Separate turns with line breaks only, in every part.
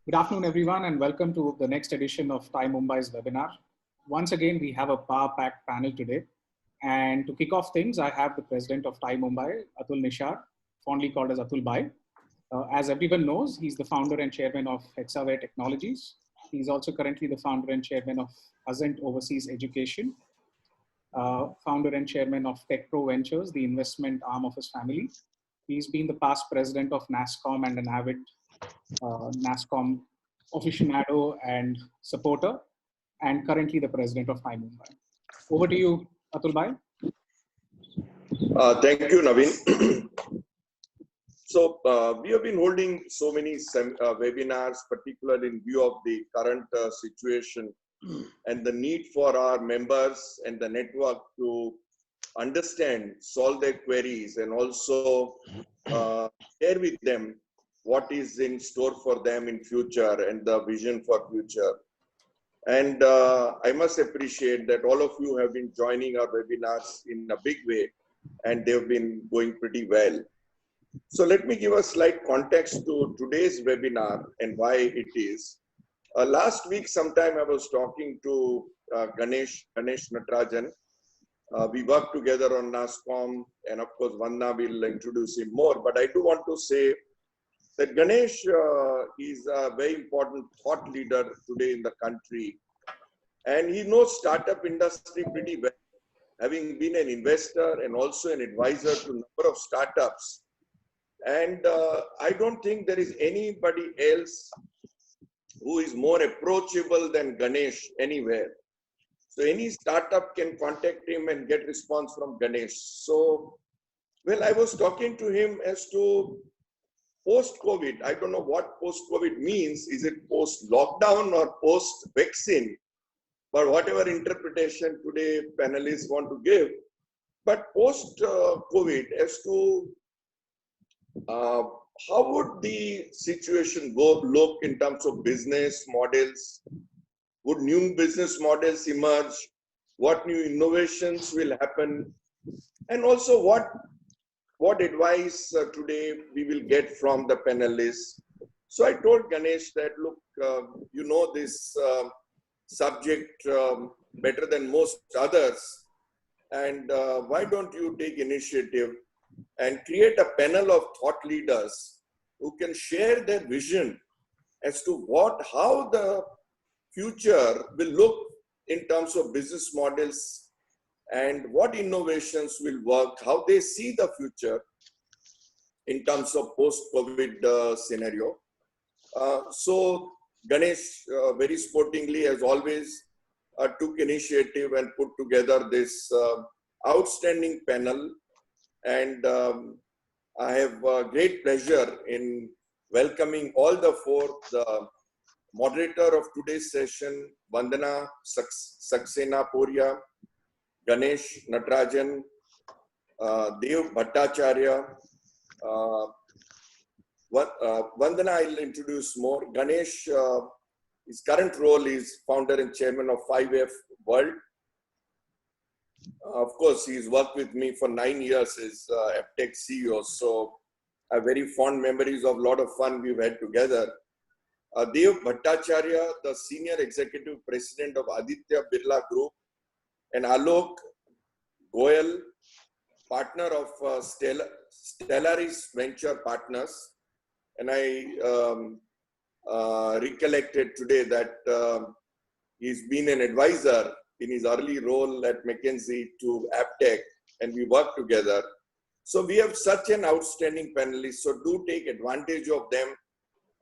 Good afternoon, everyone, and welcome to the next edition of TiE Mumbai's webinar. Once again, we have a power-packed panel today. And to kick off things, I have the president of TiE Mumbai, Atul Nishar, fondly called as Atul Bhai. As everyone knows, he's the founder and chairman of Hexaware Technologies. He's also currently the founder and chairman of Ascent Overseas Education, founder and chairman of Tech Pro Ventures, the investment arm of his family. He's been the past president of NASSCOM and an avid NASSCOM aficionado and supporter, and currently the president of TiE Mumbai. Over to you, Atul Bhai.
Thank you, Naveen. So we have been holding so many webinars, particularly in view of the current situation and the need for our members and the network to understand, solve their queries, and also share with them what is in store for them in future and the vision for future. And I must appreciate that all of you have been joining our webinars in a big way, and they've been going pretty well. So let me give a slight context to today's webinar and why it is. Last week sometime I was talking to Ganesh Natarajan. We worked together on NASSCOM, and of course Vandana will introduce him more, but I do want to say that Ganesh is a very important thought leader today in the country, and he knows startup industry pretty well, having been an investor and also an advisor to a number of startups. And I don't think there is anybody else who is more approachable than Ganesh anywhere. So any startup can contact him and get response from Ganesh. So, well, I was talking to him as to post-COVID. I don't know what post-COVID means. Is it post-lockdown or post-vaccine? But whatever interpretation today panelists want to give. But post-COVID, as to how would the situation look in terms of business models? Would new business models emerge? What new innovations will happen? And also what advice today we will get from the panelists. So I told Ganesh that, look, you know this subject better than most others, and why don't you take initiative and create a panel of thought leaders who can share their vision as to how the future will look in terms of business models and what innovations will work, how they see the future in terms of post-COVID scenario. So Ganesh very sportingly, as always, took initiative and put together this outstanding panel. And I have great pleasure in welcoming all the four, the moderator of today's session, Vandana, Saxena, Poria, Ganesh, Natarajan, Bhattacharya. Vandana I'll introduce more. Ganesh, his current role is founder and chairman of 5F World. Of course, he's worked with me for 9 years as AppTech CEO, so I have very fond memories of a lot of fun we've had together. Bhattacharya, the senior executive president of Aditya Birla Group, and Alok, Goyal, partner of Stellaris Venture Partners. And I recollected today that he's been an advisor in his early role at McKinsey to AppTech, and we work together. So we have such an outstanding panelist, so do take advantage of them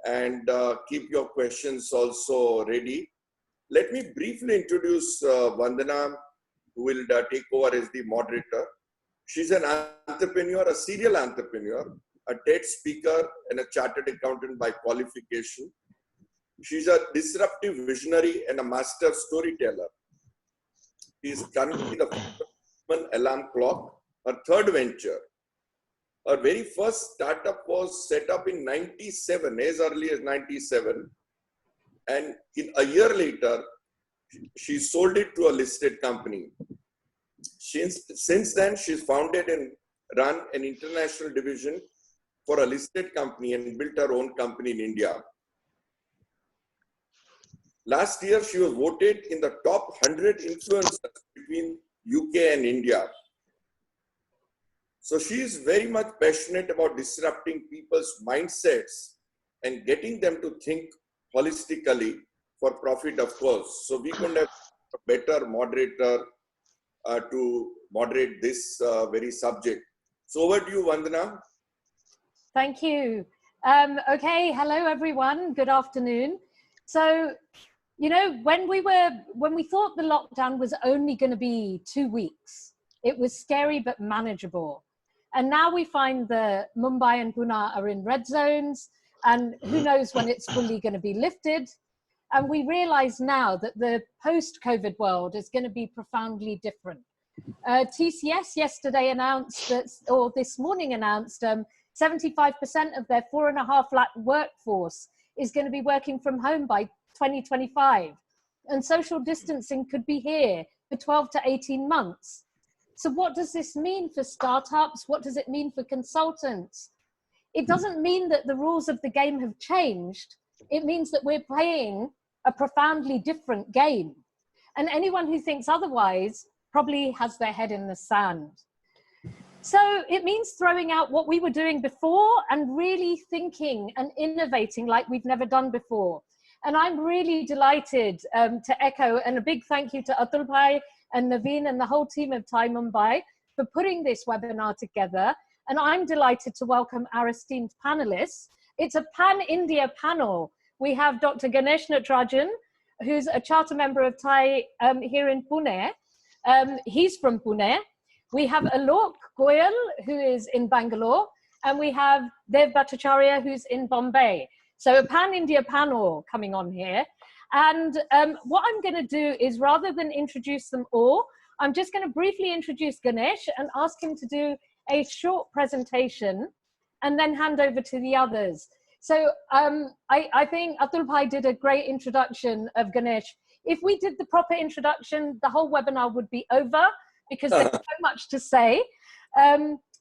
and keep your questions also ready. Let me briefly introduce Vandana, who will take over as the moderator. She's an entrepreneur, a serial entrepreneur, a TED speaker, and a chartered accountant by qualification. She's a disruptive visionary and a master storyteller. She is currently the founder of Alarm Clock, her third venture. Her very first startup was set up in 97, as early as 97. And a year later, she sold it to a listed company. Since then, she's founded and run an international division for a listed company and built her own company in India. Last year, she was voted in the top 100 influencers between UK and India. So she is very much passionate about disrupting people's mindsets and getting them to think holistically for profit, of course. So we couldn't have a better moderator to moderate this very subject. So over to you, Vandana.
Thank you. Okay, hello everyone. Good afternoon. So, you know, when we thought the lockdown was only going to be 2 weeks, it was scary but manageable. And now we find that Mumbai and Pune are in red zones, and who knows when it's fully going to be lifted. And we realize now that the post-COVID world is going to be profoundly different. TCS yesterday announced that, or this morning announced, 75% of their 4.5 lakh workforce is going to be working from home by 2025. And social distancing could be here for 12 to 18 months. So what does this mean for startups? What does it mean for consultants? It doesn't mean that the rules of the game have changed. It means that we're playing a profoundly different game. And anyone who thinks otherwise probably has their head in the sand. So it means throwing out what we were doing before and really thinking and innovating like we've never done before. And I'm really delighted to echo, and a big thank you to Atul Bhai and Naveen and the whole team of TiE Mumbai for putting this webinar together. And I'm delighted to welcome our esteemed panelists. It's a pan-India panel. We have Dr. Ganesh Natarajan, who's a charter member of TiE here in Pune. He's from Pune. We have Alok Goyal, who is in Bangalore. And we have Bhattacharya, who's in Bombay. So a pan-India panel coming on here. And what I'm going to do is, rather than introduce them all, I'm just going to briefly introduce Ganesh and ask him to do a short presentation and then hand over to the others. So I think Atul Bhai did a great introduction of Ganesh. If we did the proper introduction, the whole webinar would be over because there's so much to say.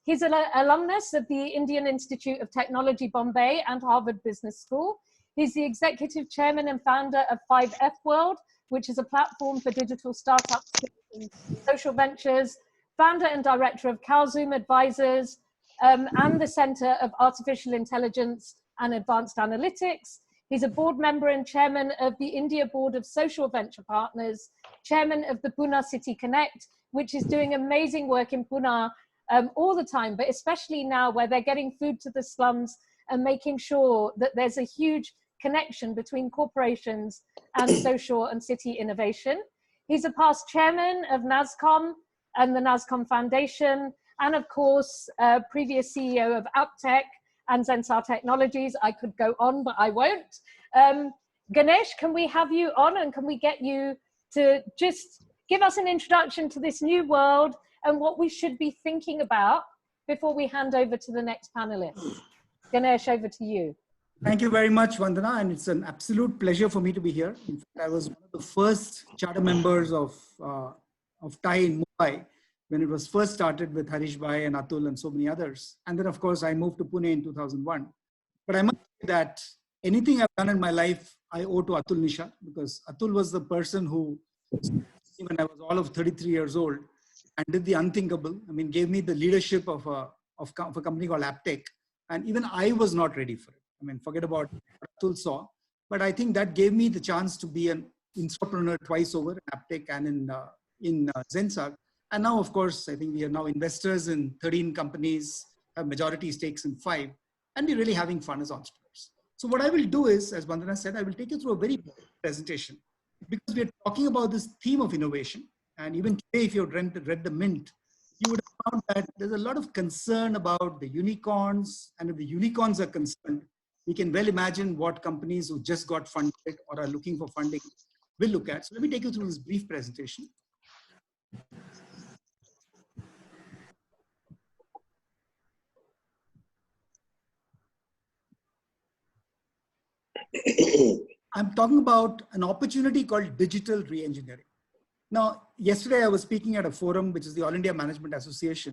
He's an alumnus of the Indian Institute of Technology, Bombay, and Harvard Business School. He's the executive chairman and founder of 5F World, which is a platform for digital startups and social ventures, founder and director of Calzoom Advisors, and the Center of Artificial Intelligence and Advanced Analytics. He's a board member and chairman of the India Board of Social Venture Partners, chairman of the Pune City Connect, which is doing amazing work in Pune all the time, but especially now where they're getting food to the slums and making sure that there's a huge connection between corporations and social and city innovation. He's a past chairman of NASCOM and the NASCOM Foundation, and of course, previous CEO of Aptech and Zensar Technologies. I could go on, but I won't. Ganesh, can we have you on, and can we get you to just give us an introduction to this new world and what we should be thinking about before we hand over to the next panelist? Ganesh, over to you.
Thank you very much, Vandana, and it's an absolute pleasure for me to be here. In fact, I was one of the first charter members of TiE in Mumbai when it was first started with Harish Bhai and Atul and so many others. And then, of course, I moved to Pune in 2001. But I must say that anything I've done in my life, I owe to Atul Nishar, because Atul was the person who, when I was all of 33 years old, and did the unthinkable. I mean, gave me the leadership of a company called Aptech. And even I was not ready for it. I mean, forget about what Atul saw. But I think that gave me the chance to be an entrepreneur twice over in Aptech and in Zensar. And now, of course, I think we are now investors in 13 companies, have majority stakes in 5, and we're really having fun as entrepreneurs. So what I will do is, as Vandana said, I will take you through a very brief presentation, because we're talking about this theme of innovation. And even today, if you've read the Mint, you would have found that there's a lot of concern about the unicorns. And if the unicorns are concerned, we can well imagine what companies who just got funded or are looking for funding will look at. So let me take you through this brief presentation. I'm talking about an opportunity called digital reengineering. Now, yesterday I was speaking at a forum, which is the All India Management Association.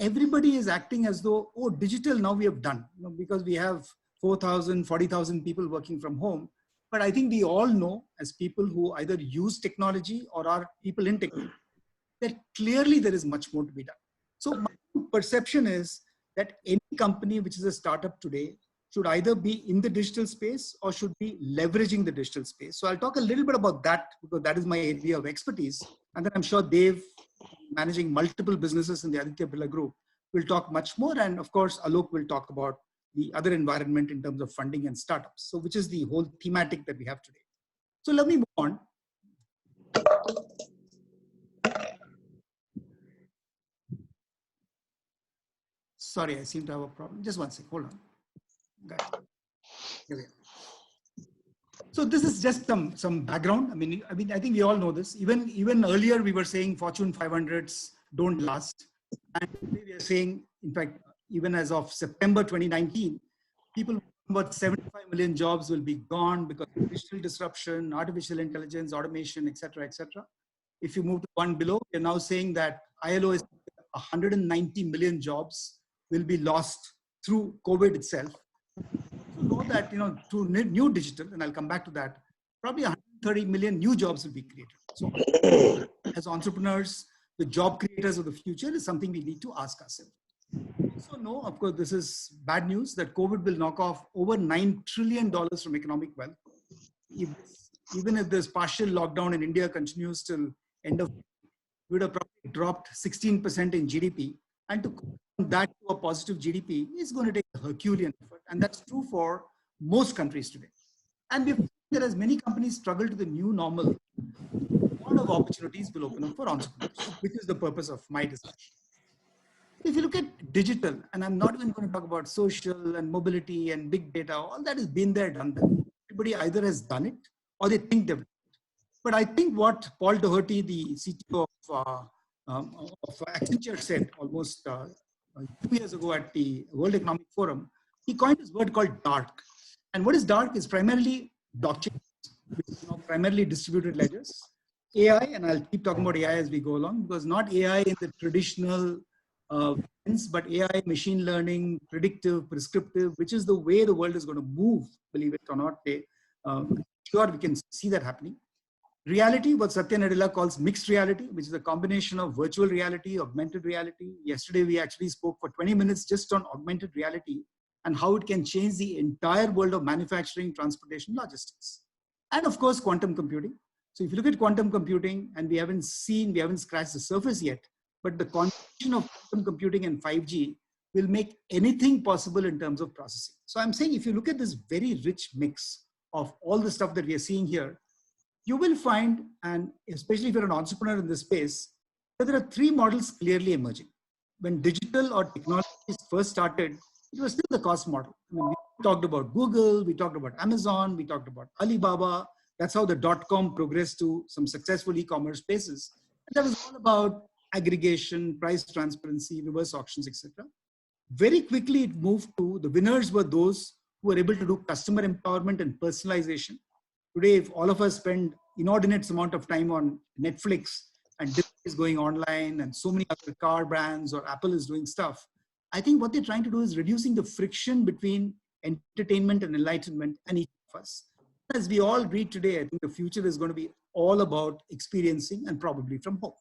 Everybody is acting as though, oh, digital now we have done, because we have 4,000, 40,000 people working from home. But I think we all know, as people who either use technology or are people in technology, that clearly there is much more to be done. So my perception is that any company which is a startup today should either be in the digital space or should be leveraging the digital space. So I'll talk a little bit about that because that is my area of expertise. And then I'm sure Dave, managing multiple businesses in the Aditya Birla Group, will talk much more. And of course, Alok will talk about the other environment in terms of funding and startups. So which is the whole thematic that we have today. So let me move on. Sorry, I seem to have a problem. Just one second, hold on. Okay. Here we are. So this is just some background. I mean, I think we all know this. Even earlier we were saying Fortune 500s don't last. And today we are saying, in fact, even as of September 2019, people about 75 million jobs will be gone because of digital disruption, artificial intelligence, automation, etc., etc. If you move to one below, we're now saying that ILO is 190 million jobs will be lost through COVID itself. So know that, through new digital, and I'll come back to that, probably 130 million new jobs will be created. So as entrepreneurs, the job creators of the future is something we need to ask ourselves. Also know, of course, this is bad news, that COVID will knock off over $9 trillion from economic wealth. Even if this partial lockdown in India continues till end of, we would have probably dropped 16% in GDP. And to convert that to a positive GDP is going to take a Herculean effort. And that's true for most countries today. And we've seen that as many companies struggle to the new normal, a lot of opportunities will open up for entrepreneurs, which is the purpose of my discussion. If you look at digital, and I'm not even going to talk about social and mobility and big data, all that has been there, done that. Everybody either has done it or they think they've done it. But I think what Paul Doherty, the CTO of Accenture, said almost 2 years ago at the World Economic Forum, he coined this word called dark. And what is dark is primarily blockchain, which is primarily distributed ledgers, AI, and I'll keep talking about AI as we go along, because not AI in the traditional sense, but AI, machine learning, predictive, prescriptive, which is the way the world is going to move, believe it or not. Sure, we can see that happening. Reality, what Satya Nadella calls mixed reality, which is a combination of virtual reality, augmented reality. Yesterday, we actually spoke for 20 minutes just on augmented reality and how it can change the entire world of manufacturing, transportation, logistics. And of course, quantum computing. So if you look at quantum computing, and we haven't scratched the surface yet, but the combination of quantum computing and 5G will make anything possible in terms of processing. So I'm saying if you look at this very rich mix of all the stuff that we are seeing here, you will find, and especially if you're an entrepreneur in this space, that there are three models clearly emerging. When digital or technology first started, it was still the cost model. I mean, we talked about Google, we talked about Amazon, we talked about Alibaba. That's how the .com progressed to some successful e-commerce spaces. And that was all about aggregation, price transparency, reverse auctions, etc. Very quickly, it moved to the winners were those who were able to do customer empowerment and personalization. Today, if all of us spend inordinate amount of time on Netflix and Disney is going online and so many other car brands or Apple is doing stuff, I think what they're trying to do is reducing the friction between entertainment and enlightenment and each of us. As we all read today, I think the future is going to be all about experiencing and probably from home.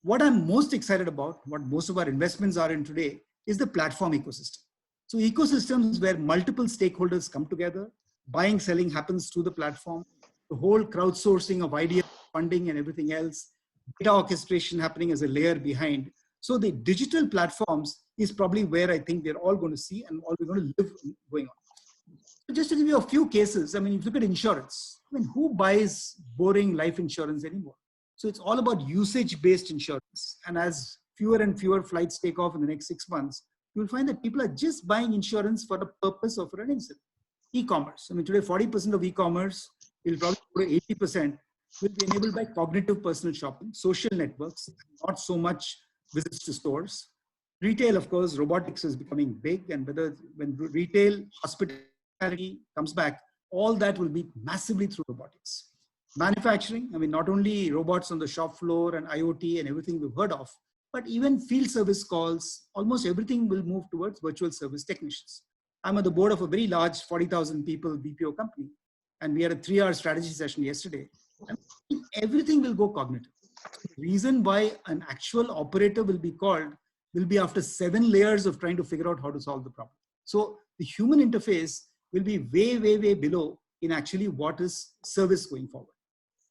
What I'm most excited about, what most of our investments are in today, is the platform ecosystem. So ecosystems where multiple stakeholders come together, buying, selling happens through the platform, the whole crowdsourcing of ideas, funding and everything else, data orchestration happening as a layer behind. So the digital platforms is probably where I think they're all going to see and all we're going to live going on. So just to give you a few cases, I mean, if you look at insurance, I mean, who buys boring life insurance anymore? So it's all about usage-based insurance. And as fewer and fewer flights take off in the next 6 months, you'll find that people are just buying insurance for the purpose of an incident. E-commerce. I mean, today 40% of e-commerce will probably go to 80% will be enabled by cognitive personal shopping, social networks, not so much visits to stores. Retail, of course, robotics is becoming big, and when retail, hospitality comes back, all that will be massively through robotics. Manufacturing, I mean, not only robots on the shop floor and IoT and everything we've heard of, but even field service calls, almost everything will move towards virtual service technicians. I'm on the board of a very large 40,000 people BPO company. and we had a 3-hour strategy session yesterday. And everything will go cognitive. The reason why an actual operator will be called will be after 7 layers of trying to figure out how to solve the problem. So the human interface will be way, way, way below in actually what is service going forward.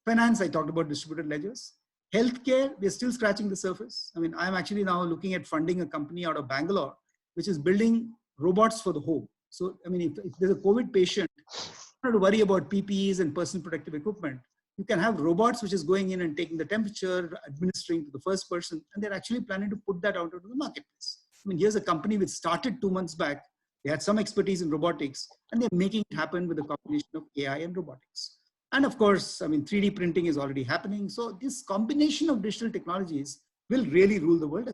Finance, I talked about distributed ledgers. Healthcare, we're still scratching the surface. I mean, I'm actually now looking at funding a company out of Bangalore, which is building robots for the home. So, I mean, if there's a COVID patient, you don't have to worry about PPEs and personal protective equipment. You can have robots which is going in and taking the temperature, administering to the first person, and they're actually planning to put that out into the marketplace. I mean, here's a company which started 2 months back. They had some expertise in robotics, and they're making it happen with a combination of AI and robotics. And of course, I mean, 3D printing is already happening. So this combination of digital technologies will really rule the world.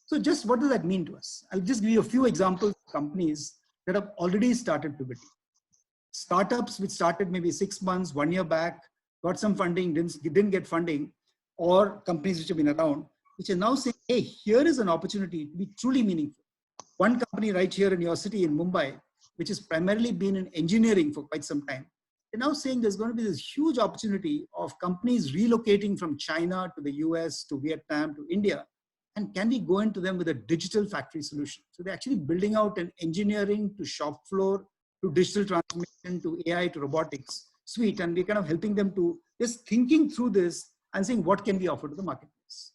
So just what does that mean to us? I'll just give you a few examples of companies that have already started pivoting. Startups which started maybe 6 months, 1 year back, got some funding, didn't get funding, or companies which have been around, which are now saying, hey, here is an opportunity to be truly meaningful. One company right here in your city in Mumbai, which has primarily been in engineering for quite some time, they're now saying there's going to be this huge opportunity of companies relocating from China to the US, to Vietnam, to India. And can we go into them with a digital factory solution? So they're actually building out an engineering to shop floor, to digital transformation, to AI, to robotics suite. And we're kind of helping them to just thinking through this and saying, what can we offer to the marketplace?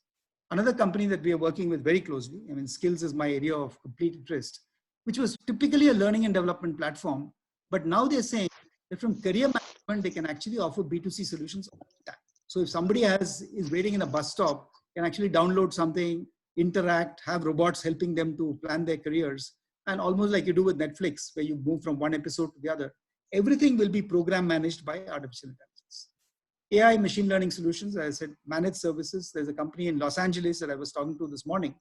Another company that we are working with very closely, I mean, skills is my area of complete interest, which was typically a learning and development platform. But now they're saying that from career management, they can actually offer B2C solutions all the time. So if somebody is waiting in a bus stop, can actually download something, interact, have robots helping them to plan their careers, and almost like you do with Netflix, where you move from one episode to the other, everything will be program managed by artificial intelligence. AI machine learning solutions, as I said, managed services. There's a company in Los Angeles that I was talking to this morning,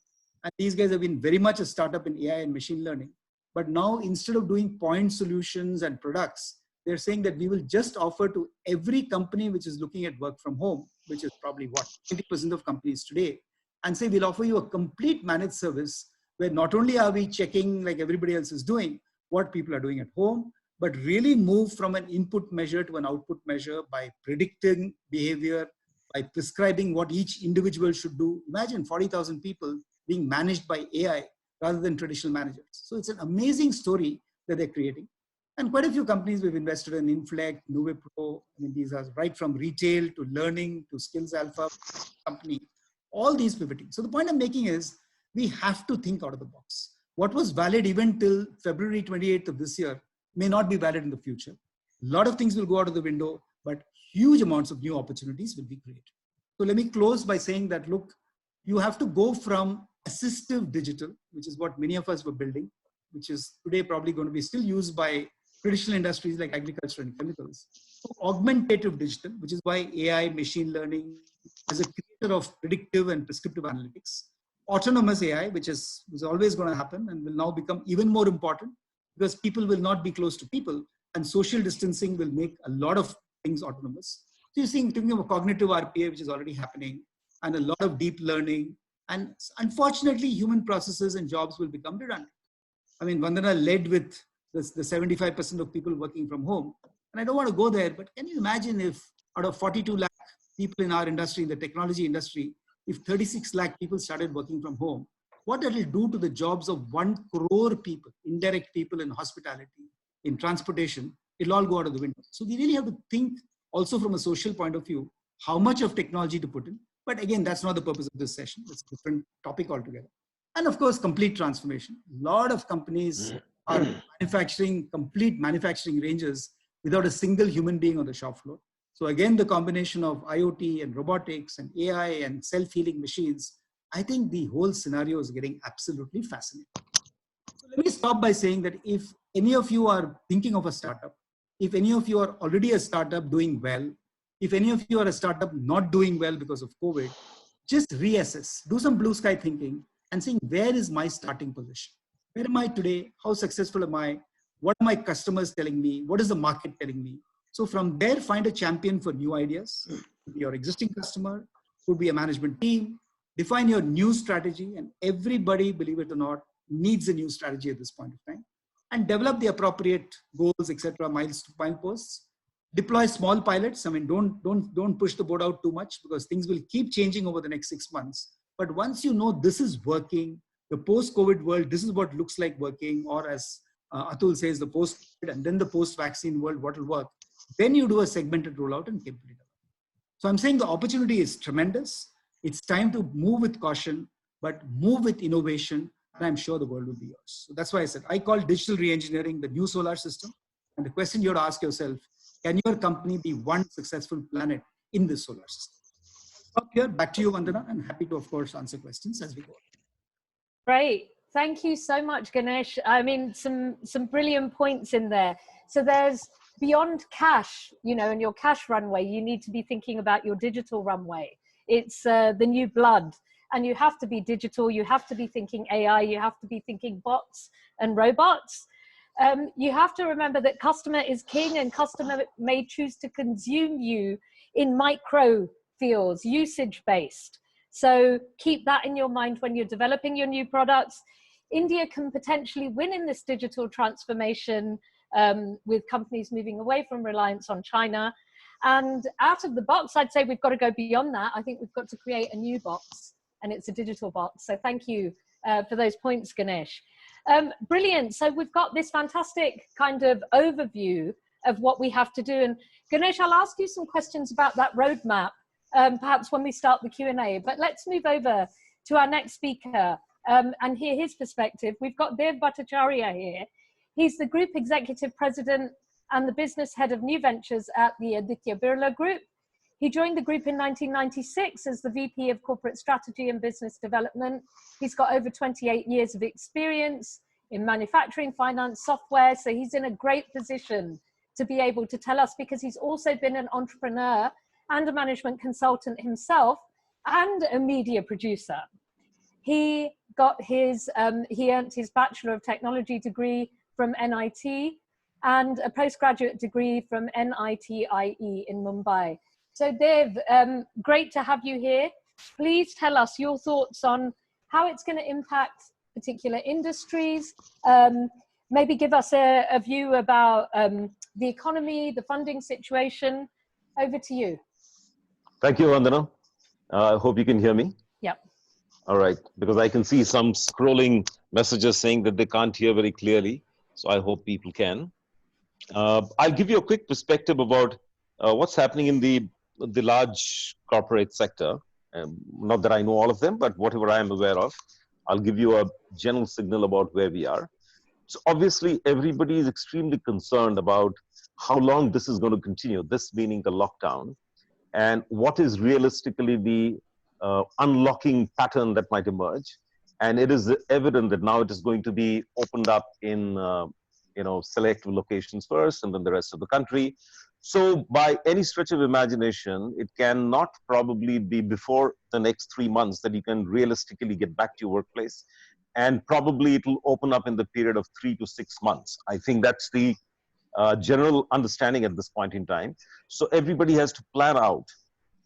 and these guys have been very much a startup in AI and machine learning. But now, instead of doing point solutions and products, they're saying that we will just offer to every company which is looking at work from home, which is probably what 20% of companies today, and say we'll offer you a complete managed service where not only are we checking like everybody else is doing what people are doing at home, but really move from an input measure to an output measure by predicting behavior, by prescribing what each individual should do. Imagine 40,000 people being managed by AI rather than traditional managers. So it's an amazing story that they're creating. And quite a few companies we've invested in, Inflect, Nuvepro. I mean, these are right from retail to learning to Skills Alpha company, all these pivoting. So the point I'm making is we have to think out of the box. What was valid even till February 28th of this year may not be valid in the future. A lot of things will go out of the window, but huge amounts of new opportunities will be created. So let me close by saying that, look, you have to go from assistive digital, which is what many of us were building, which is today probably going to be still used by traditional industries like agriculture and chemicals, to augmentative digital, which is why AI, machine learning, as a creator of predictive and prescriptive analytics, autonomous AI, which is always going to happen and will now become even more important because people will not be close to people, and social distancing will make a lot of things autonomous. So you're seeing, thinking of cognitive RPA, which is already happening, and a lot of deep learning. And unfortunately, human processes and jobs will become redundant. I mean, Vandana led with the 75% of people working from home. And I don't want to go there, but can you imagine if out of 42 lakh people in our industry, in the technology industry, if 36 lakh people started working from home, what that will do to the jobs of 1 crore people, indirect people in hospitality, in transportation, it'll all go out of the window. So we really have to think also from a social point of view, how much of technology to put in. But again, that's not the purpose of this session. It's a different topic altogether. And of course, complete transformation. A lot of companies are manufacturing complete manufacturing ranges without a single human being on the shop floor. So again, the combination of IoT and robotics and AI and self-healing machines, I think the whole scenario is getting absolutely fascinating. So let me stop by saying that if any of you are thinking of a startup, if any of you are already a startup doing well, if any of you are a startup not doing well because of COVID, just reassess, do some blue sky thinking and saying, where is my starting position? Where am I today? How successful am I? What are my customers telling me? What is the market telling me? So from there, find a champion for new ideas. Could be your existing customer, could be a management team. Define your new strategy, and everybody, believe it or not, needs a new strategy at this point of time. and develop the appropriate goals, etc., mileposts. Deploy small pilots. I mean, don't push the boat out too much because things will keep changing over the next 6 months. But once you know this is working, the post-COVID world, this is what looks like working, or as Atul says, the post-COVID and then the post-vaccine world, what will work, then you do a segmented rollout and capability development. So I'm saying the opportunity is tremendous. It's time to move with caution, but move with innovation, and I'm sure the world will be yours. So that's why I said, I call digital reengineering the new solar system. And the question you have to ask yourself, can your company be one successful planet in this solar system? Stop here, back to you, Vandana, and happy to, of course, answer questions as we go.
Great. Thank you so much, Ganesh. I mean, some brilliant points in there. So there's beyond cash, you know, and your cash runway, you need to be thinking about your digital runway. It's the new blood, and you have to be digital. You have to be thinking AI. You have to be thinking bots and robots. You have to remember that customer is king, and customer may choose to consume you in micro fields, usage-based. So keep that in your mind when you're developing your new products. India can potentially win in this digital transformation with companies moving away from reliance on China. And out of the box, I'd say we've got to go beyond that. I think we've got to create a new box, and it's a digital box. So thank you for those points, Ganesh. Brilliant. So we've got this fantastic kind of overview of what we have to do. And Ganesh, I'll ask you some questions about that roadmap, perhaps when we start the Q&A. But let's move over to our next speaker and hear his perspective. We've got Bhattacharya here. He's the Group Executive President and the Business Head of New Ventures at the Aditya Birla Group. He joined the group in 1996 as the VP of Corporate Strategy and Business Development. He's got over 28 years of experience in manufacturing, finance, software. So he's in a great position to be able to tell us, because he's also been an entrepreneur and a management consultant himself and a media producer. He got his, he earned his Bachelor of Technology degree from NIT and a postgraduate degree from NITIE in Mumbai. So Dev, great to have you here. Please tell us your thoughts on how it's going to impact particular industries. Maybe give us a view about the economy, the funding situation. Over to you.
Thank you, Vandana. I hope you can hear me.
Yep.
All right, because I can see some scrolling messages saying that they can't hear very clearly. So I hope people can. I'll give you a quick perspective about what's happening in the large corporate sector. Not that I know all of them, but whatever I am aware of, I'll give you a general signal about where we are. So obviously, everybody is extremely concerned about how long this is going to continue, this meaning the lockdown, and what is realistically the unlocking pattern that might emerge. And it is evident that now it is going to be opened up in select locations first, and then the rest of the country. So by any stretch of imagination, it cannot probably be before the next 3 months that you can realistically get back to your workplace. And probably it will open up in the period of 3 to 6 months. I think that's the general understanding at this point in time. So everybody has to plan out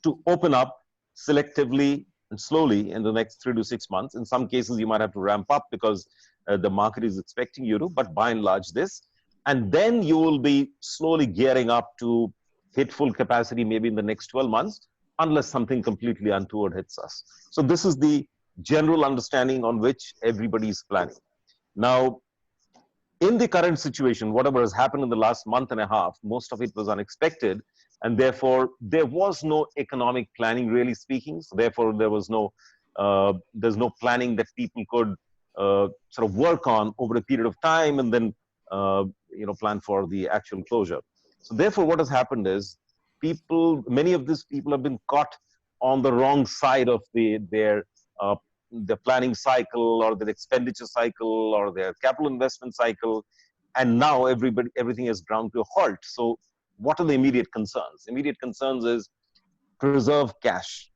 to open up selectively and slowly in the next 3 to 6 months. In some cases, you might have to ramp up because the market is expecting you to, but by and large this. And then you will be slowly gearing up to hit full capacity maybe in the next 12 months, unless something completely untoward hits us. So this is the general understanding on which everybody is planning. Now, in the current situation, whatever has happened in the last month and a half, most of it was unexpected. And therefore, there was no economic planning, really speaking. So therefore, there was there's no planning that people could sort of work on over a period of time and then plan for the actual closure. So therefore, what has happened is many of these people have been caught on the wrong side of their planning cycle or their expenditure cycle or their capital investment cycle. And now everything has ground to a halt. So what are the immediate concerns? Immediate concerns is preserve cash.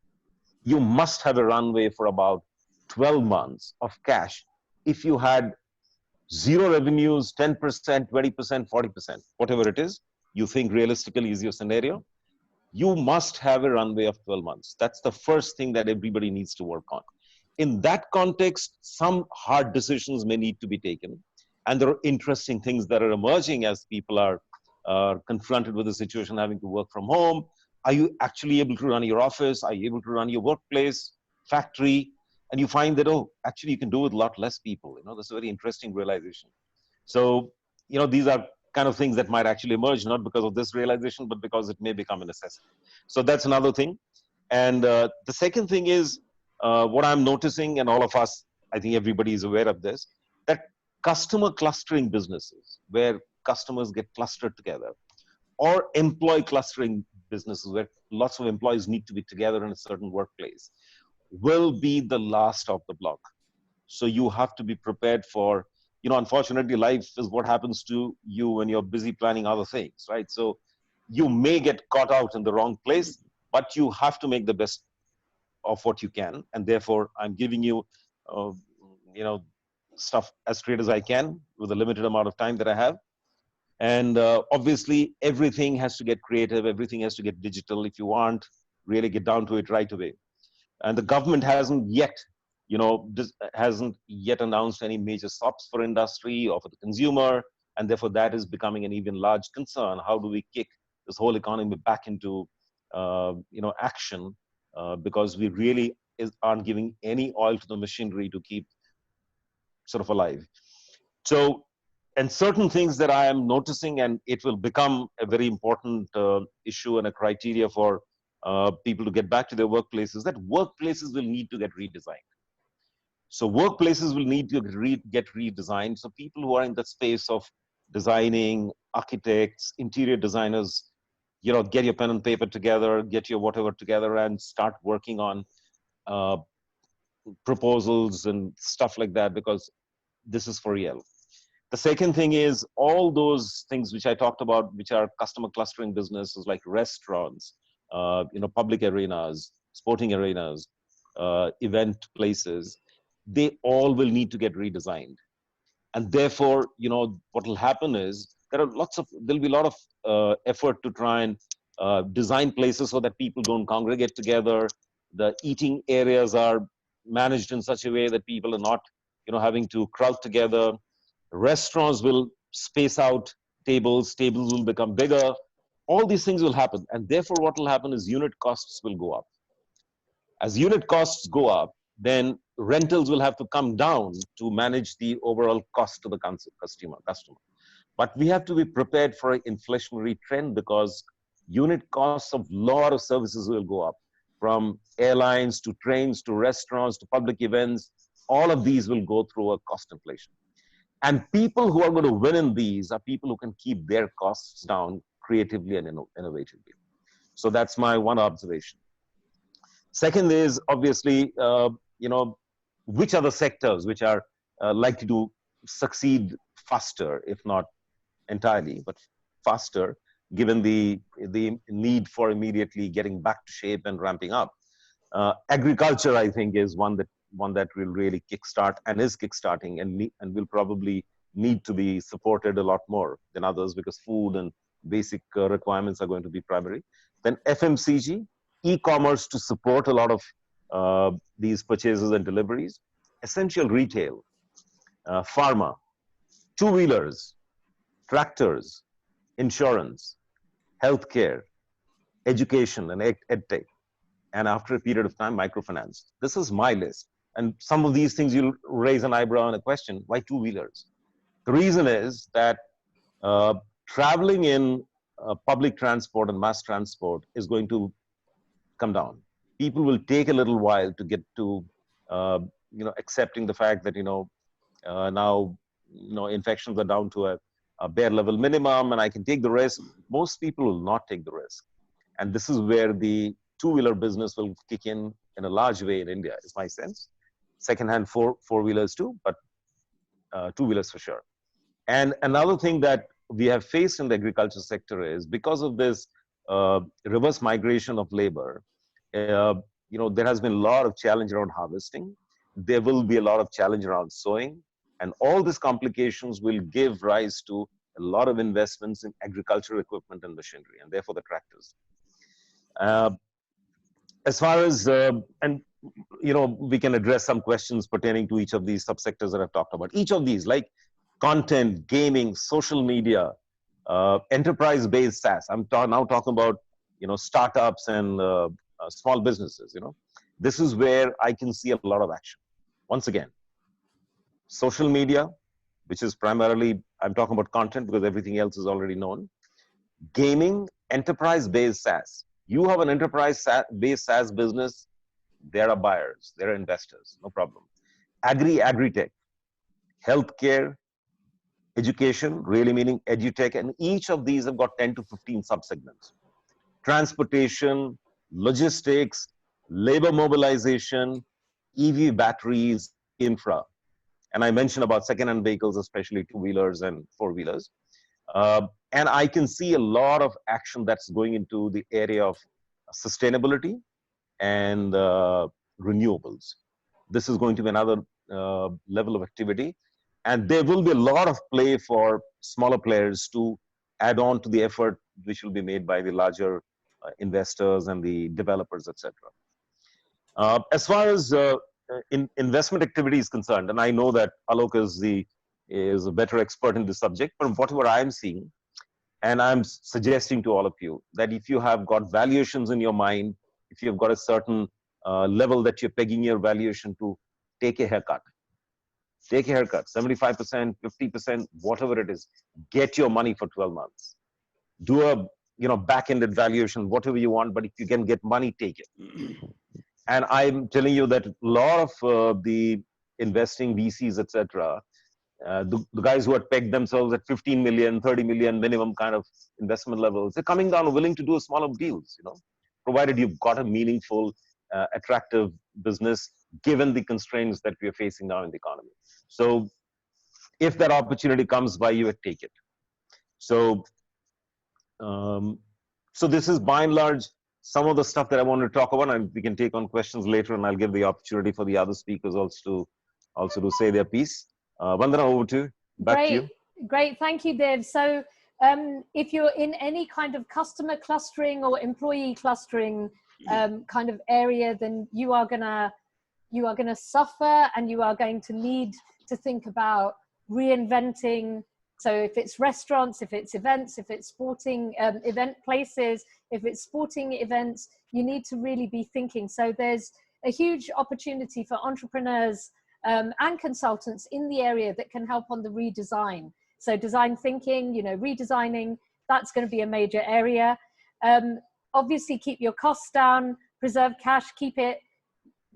You must have a runway for about 12 months of cash. If you had zero revenues, 10%, 20%, 40%, whatever it is, you think realistically is your scenario, you must have a runway of 12 months. That's the first thing that everybody needs to work on. In that context, some hard decisions may need to be taken. And there are interesting things that are emerging as people are confronted with the situation having to work from home. Are you actually able to run your office? Are you able to run your workplace, factory? And you find that, oh, actually you can do it with a lot less people. That's a very interesting realization. So, these are kind of things that might actually emerge, not because of this realization, but because it may become a necessity. So that's another thing. And the second thing is what I'm noticing, and all of us, I think everybody is aware of this, that customer clustering businesses, where customers get clustered together, or employee clustering businesses, where lots of employees need to be together in a certain workplace, will be the last of the block. So you have to be prepared for, unfortunately, life is what happens to you when you're busy planning other things, right? So you may get caught out in the wrong place, but you have to make the best of what you can. And therefore, I'm giving you, stuff as straight as I can with the limited amount of time that I have. And obviously, everything has to get creative. Everything has to get digital if you want really get down to it right away. And the government hasn't yet, hasn't yet announced any major stops for industry or for the consumer. And therefore, that is becoming an even large concern. How do we kick this whole economy back into, action? Because we really aren't giving any oil to the machinery to keep sort of alive. So, and certain things that I am noticing, and it will become a very important issue and a criteria for people to get back to their workplaces, that workplaces will need to get redesigned. So workplaces will need to get redesigned. So people who are in the space of designing, architects, interior designers, get your pen and paper together, get your whatever together, and start working on proposals and stuff like that, because this is for real. The second thing is all those things which I talked about, which are customer clustering businesses like restaurants, public arenas, sporting arenas, event places, they all will need to get redesigned. And therefore, what will happen is there'll be a lot of effort to try and design places so that people don't congregate together. The eating areas are managed in such a way that people are not, having to crowd together. Restaurants will space out tables will become bigger. All these things will happen. And therefore, what will happen is unit costs will go up. As unit costs go up, then rentals will have to come down to manage the overall cost to the customer. But we have to be prepared for an inflationary trend, because unit costs of a lot of services will go up, from airlines to trains to restaurants to public events. All of these will go through a cost inflation. And people who are going to win in these are people who can keep their costs down creatively and innovatively. So that's my one observation. Second is obviously, which are the sectors which are likely to succeed faster, if not entirely, but faster, given the need for immediately getting back to shape and ramping up. Agriculture, I think, is one that will really kickstart and is kickstarting and will probably need to be supported a lot more than others, because food and basic requirements are going to be primary. Then FMCG, e-commerce to support a lot of these purchases and deliveries, essential retail, pharma, two-wheelers, tractors, insurance, healthcare, education, and edtech. And after a period of time, microfinance. This is my list. And some of these things you'll raise an eyebrow and a question, why two-wheelers? The reason is that traveling in public transport and mass transport is going to come down. People will take a little while to get to, accepting the fact that, now, infections are down to a bare level minimum and I can take the risk. Most people will not take the risk. And this is where the two-wheeler business will kick in a large way in India, is my sense. Second-hand four-wheelers too, but two-wheelers for sure. And another thing that we have faced in the agriculture sector is, because of this reverse migration of labor, there has been a lot of challenge around harvesting. There will be a lot of challenge around sowing. And all these complications will give rise to a lot of investments in agricultural equipment and machinery, and therefore the tractors. As far as, we can address some questions pertaining to each of these subsectors that I've talked about. Each of these, like content, gaming, social media, enterprise-based SaaS. I'm now talking about, startups and small businesses. This is where I can see a lot of action. Once again, social media, which is primarily, I'm talking about content because everything else is already known. Gaming, enterprise-based SaaS. You have an enterprise-based SaaS business, there are buyers, there are investors, no problem. Agri-tech, healthcare, education, really meaning edutech, and each of these have got 10 to 15 subsegments. Transportation, logistics, labor mobilization, EV batteries, infra. And I mentioned about second-hand vehicles, especially two-wheelers and four-wheelers. And I can see a lot of action that's going into the area of sustainability and renewables. This is going to be another level of activity. And there will be a lot of play for smaller players to add on to the effort which will be made by the larger investors and the developers, etc. As far as investment activity is concerned, and I know that Alok is a better expert in this subject, but whatever I'm seeing, and I'm suggesting to all of you that if you have got valuations in your mind, if you've got a certain level that you're pegging your valuation to, take a haircut. Take a haircut, 75%, 50%, whatever it is. Get your money for 12 months. Do a back-ended valuation, whatever you want, but if you can get money, take it. And I'm telling you that a lot of the investing VCs, etc., the guys who had pegged themselves at 15 million, 30 million minimum kind of investment levels, they're coming down willing to do smaller deals, provided you've got a meaningful, attractive business, given the constraints that we are facing now in the economy. So if that opportunity comes by, you would take it. So, so this is by and large some of the stuff that I want to talk about, and we can take on questions later, and I'll give the opportunity for the other speakers also to say their piece. Vandana, over to you. Back to you.
Great, thank you, Dev. So if you're in any kind of customer clustering or employee clustering kind of area, then you are gonna suffer, and you are going to need to think about reinventing. So if it's restaurants, if it's events, if it's sporting event places, if it's sporting events, you need to really be thinking. So there's a huge opportunity for entrepreneurs and consultants in the area that can help on the redesign. So design thinking, redesigning, that's going to be a major area. Obviously keep your costs down, preserve cash,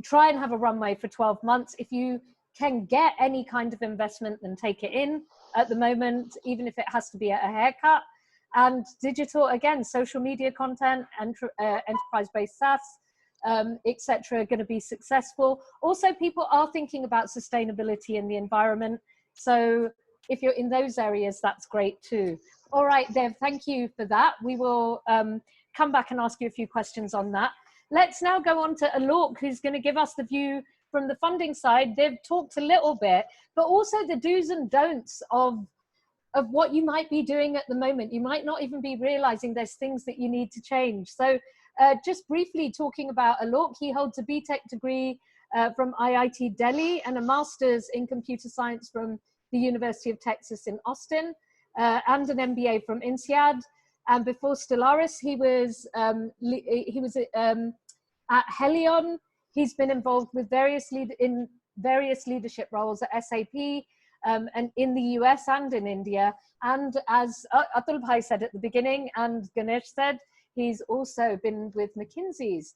try and have a runway for 12 months. If you can get any kind of investment, then take it in at the moment, even if it has to be a haircut. And digital, again, social media content, enterprise-based SaaS, etc., are going to be successful. Also, people are thinking about sustainability and the environment. So if you're in those areas, that's great too. All right, Dev, thank you for that. We will come back and ask you a few questions on that. Let's now go on to Alok, who's going to give us the view from the funding side. They've talked a little bit, but also the do's and don'ts of what you might be doing at the moment. You might not even be realizing there's things that you need to change. So just briefly talking about Alok, he holds a BTech degree from IIT Delhi and a master's in computer science from the University of Texas in Austin, and an MBA from INSEAD. And before Stellaris, he was at Helion. He's been involved with various leadership roles at SAP, and in the US and in India. And as Atul Bhai said at the beginning, and Ganesh said, he's also been with McKinsey's.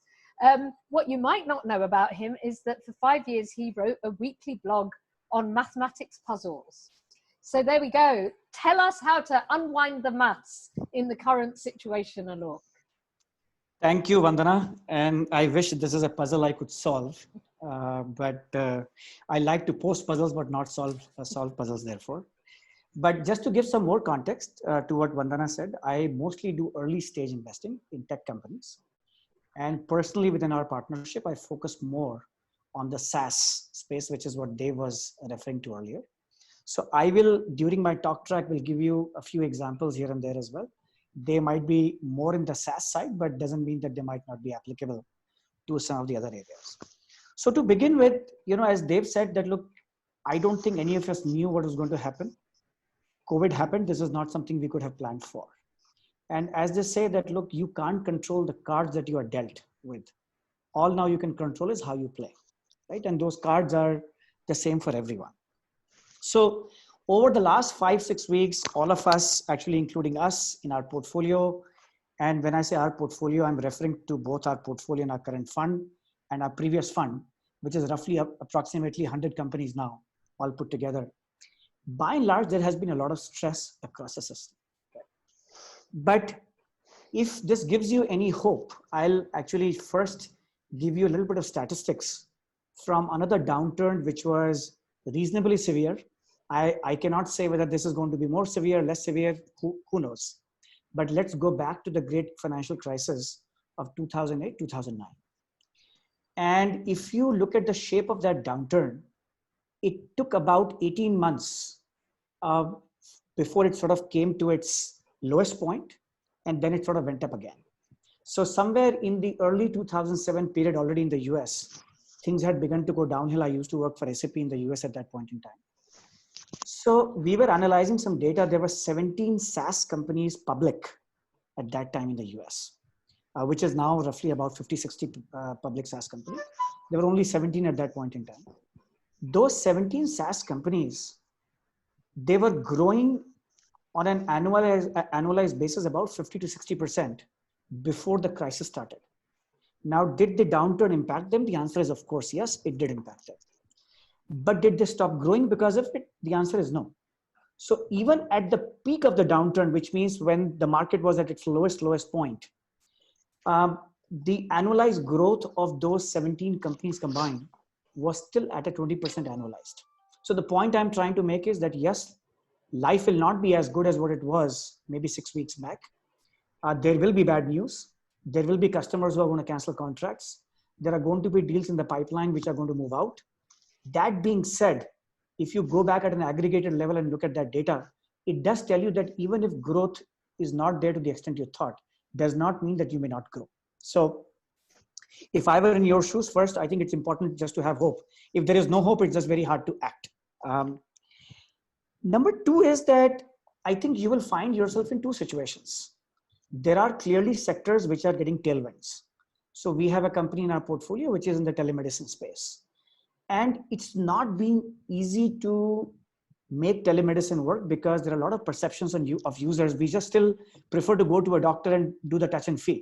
What you might not know about him is that for 5 years, he wrote a weekly blog on mathematics puzzles. So there we go. Tell us how to unwind the maths in the current situation, Alok.
Thank you, Vandana. And I wish this is a puzzle I could solve. But I like to post puzzles, but not solve puzzles, therefore. But just to give some more context to what Vandana said, I mostly do early stage investing in tech companies. And personally, within our partnership, I focus more on the SaaS space, which is what Dave was referring to earlier. So I will, during my talk track, will give you a few examples here and there as well. They might be more in the SaaS side, but doesn't mean that they might not be applicable to some of the other areas. So to begin with, as Dave said that, look, I don't think any of us knew what was going to happen COVID happened. This is not something we could have planned for. And as they say that, look, you can't control the cards that you are dealt with. All now you can control is how you play, right? And those cards are the same for everyone. So over the last 5-6 weeks, all of us, actually including us in our portfolio, and when I say our portfolio, I'm referring to both our portfolio and our current fund and our previous fund, which is roughly approximately 100 companies now, all put together. By and large, there has been a lot of stress across the system. But if this gives you any hope, I'll actually first give you a little bit of statistics from another downturn, which was reasonably severe. I cannot say whether this is going to be more severe, less severe, who knows. But let's go back to the great financial crisis of 2008, 2009. And if you look at the shape of that downturn, it took about 18 months before it sort of came to its lowest point, and then it sort of went up again. So somewhere in the early 2007 period, already in the US, things had begun to go downhill. I used to work for SAP in the US at that point in time. So we were analyzing some data. There were 17 SaaS companies public at that time in the US, which is now roughly about 50-60 public SaaS companies. There were only 17 at that point in time. Those 17 SaaS companies, they were growing on an annualized basis about 50 to 60% before the crisis started. Now, did the downturn impact them? The answer is, of course, yes, it did impact them. But did they stop growing because of it? The answer is no. So even at the peak of the downturn, which means when the market was at its lowest point, the annualized growth of those 17 companies combined was still at a 20% annualized. So the point I'm trying to make is that yes, life will not be as good as what it was maybe 6 weeks back. There will be bad news. There will be customers who are going to cancel contracts. There are going to be deals in the pipeline which are going to move out. That being said, if you go back at an aggregated level and look at that data, it does tell you that even if growth is not there to the extent you thought, does not mean that you may not grow. So if I were in your shoes, first, I think it's important just to have hope. If there is no hope, it's just very hard to act. Number two is that I think you will find yourself in two situations. There are clearly sectors which are getting tailwinds. So we have a company in our portfolio which is in the telemedicine space. And it's not been easy to make telemedicine work because there are a lot of perceptions of users. We just still prefer to go to a doctor and do the touch and feel.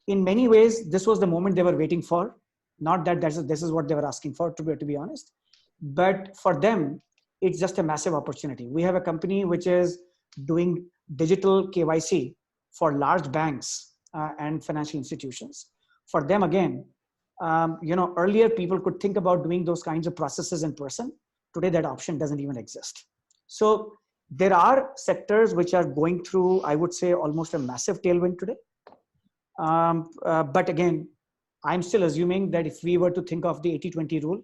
In many ways, this was the moment they were waiting for. Not that this is what they were asking for, to be honest. But for them, it's just a massive opportunity. We have a company which is doing digital KYC for large banks and financial institutions. For them, again, earlier people could think about doing those kinds of processes in person. Today, that option doesn't even exist. So there are sectors which are going through, I would say, almost a massive tailwind today. But again, I'm still assuming that if we were to think of the 80-20 rule,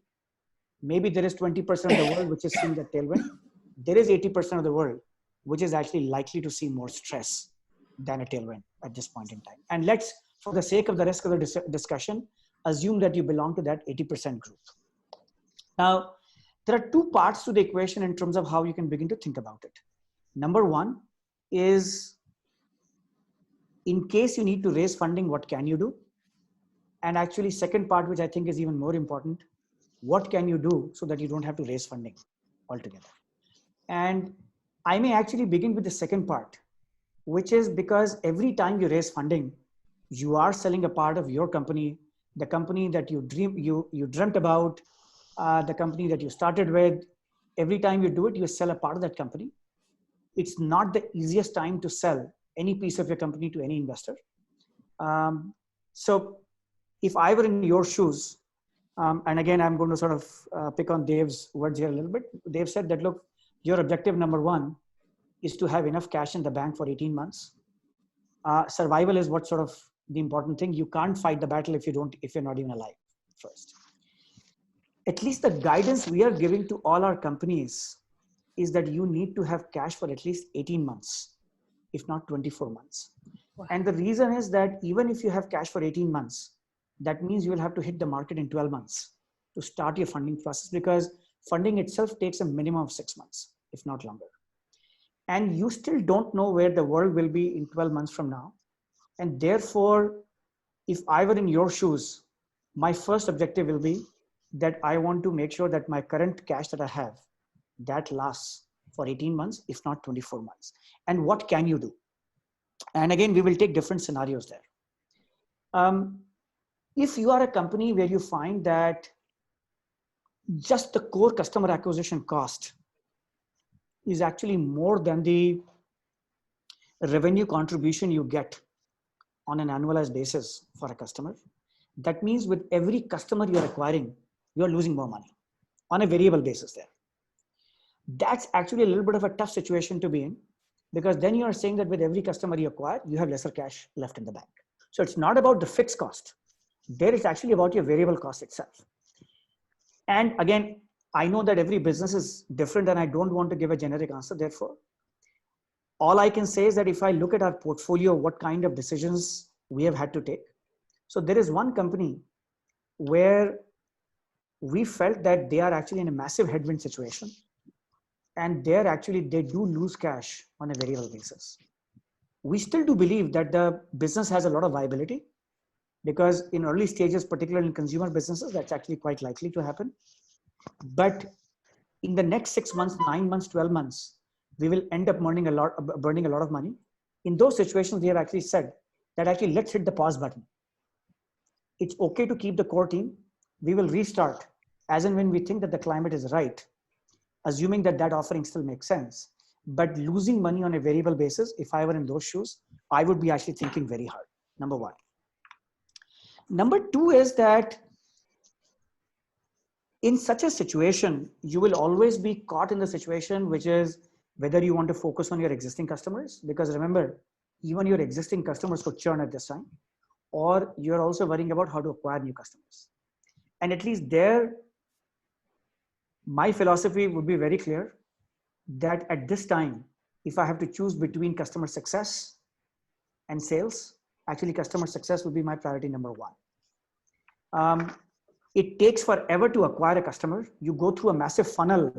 maybe there is 20% of the world which is seeing the tailwind. There is 80% of the world which is actually likely to see more stress than a tailwind at this point in time. And let's, for the sake of the rest of the discussion, assume that you belong to that 80% group. Now, there are two parts to the equation in terms of how you can begin to think about it. Number one is, in case you need to raise funding, what can you do? And actually, second part, which I think is even more important, what can you do so that you don't have to raise funding altogether? And I may actually begin with the second part, which is because every time you raise funding, you are selling a part of your company, the company that you dreamt about, the company that you started with. Every time you do it, you sell a part of that company. It's not the easiest time to sell any piece of your company to any investor. So if I were in your shoes, and again, I'm going to sort of pick on Dave's words here a little bit. Dave said that, look, your objective number one is to have enough cash in the bank for 18 months. Survival is what sort of the important thing. You can't fight the battle if you're not even alive first. At least the guidance we are giving to all our companies is that you need to have cash for at least 18 months, if not 24 months. Wow. And the reason is that even if you have cash for 18 months, that means you will have to hit the market in 12 months to start your funding process, because funding itself takes a minimum of 6 months, if not longer. and you still don't know where the world will be in 12 months from now. And therefore, if I were in your shoes, my first objective will be that I want to make sure that my current cash that I have, that lasts for 18 months, if not 24 months. And what can you do? And again, we will take different scenarios there. If you are a company where you find that just the core customer acquisition cost is actually more than the revenue contribution you get on an annualized basis for a customer, that means with every customer you're acquiring, you're losing more money on a variable basis there. That's actually a little bit of a tough situation to be in, because then you are saying that with every customer you acquire, you have lesser cash left in the bank. So it's not about the fixed cost. There it's actually about your variable cost itself. And again, I know that every business is different and I don't want to give a generic answer. Therefore, all I can say is that if I look at our portfolio, what kind of decisions we have had to take. So there is one company where we felt that they are actually in a massive headwind situation. And they do lose cash on a variable basis. We still do believe that the business has a lot of viability, because in early stages, particularly in consumer businesses, that's actually quite likely to happen. But in the next 6 months, 9 months, 12 months, we will end up burning a lot of money. In those situations, we have actually said that actually let's hit the pause button. It's okay to keep the core team. We will restart as and when we think that the climate is right, assuming that that offering still makes sense. But losing money on a variable basis, if I were in those shoes, I would be actually thinking very hard, number one. Number two is that in such a situation, you will always be caught in the situation, which is whether you want to focus on your existing customers, because remember, even your existing customers could churn at this time, or you're also worrying about how to acquire new customers. And at least there, my philosophy would be very clear that at this time, if I have to choose between customer success and sales, actually customer success would be my priority number one. It takes forever to acquire a customer. You go through a massive funnel.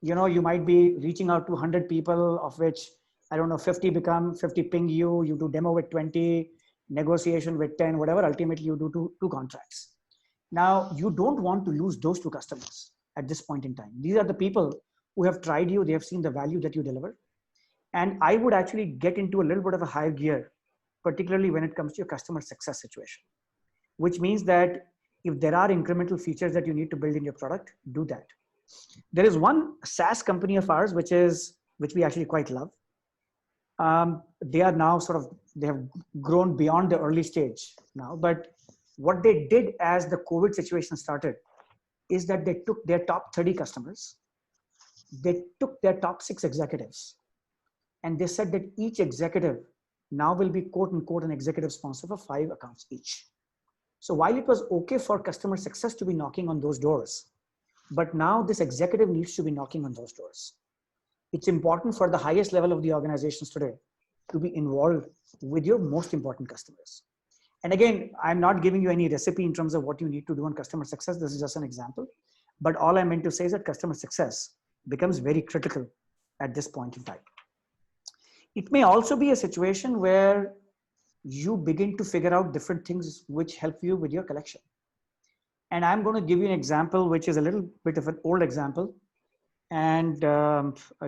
You know, you might be reaching out to 100 people, of which, I don't know, 50 ping you, you do demo with 20, negotiation with 10, whatever, ultimately you do two contracts. Now, you don't want to lose those two customers at this point in time. These are the people who have tried you, they have seen the value that you deliver. And I would actually get into a little bit of a higher gear, particularly when it comes to your customer success situation, which means that if there are incremental features that you need to build in your product, do that. There is one SaaS company of ours, which we actually quite love. They are now they have grown beyond the early stage now, but what they did as the COVID situation started is that they took their top 30 customers, they took their top 6 executives, and they said that each executive now will be quote unquote an executive sponsor for 5 accounts each. So while it was okay for customer success to be knocking on those doors, but now this executive needs to be knocking on those doors. It's important for the highest level of the organizations today to be involved with your most important customers. And again, I'm not giving you any recipe in terms of what you need to do on customer success. This is just an example. But all I meant to say is that customer success becomes very critical at this point in time. It may also be a situation where you begin to figure out different things which help you with your collection. And I'm going to give you an example, which is a little bit of an old example. And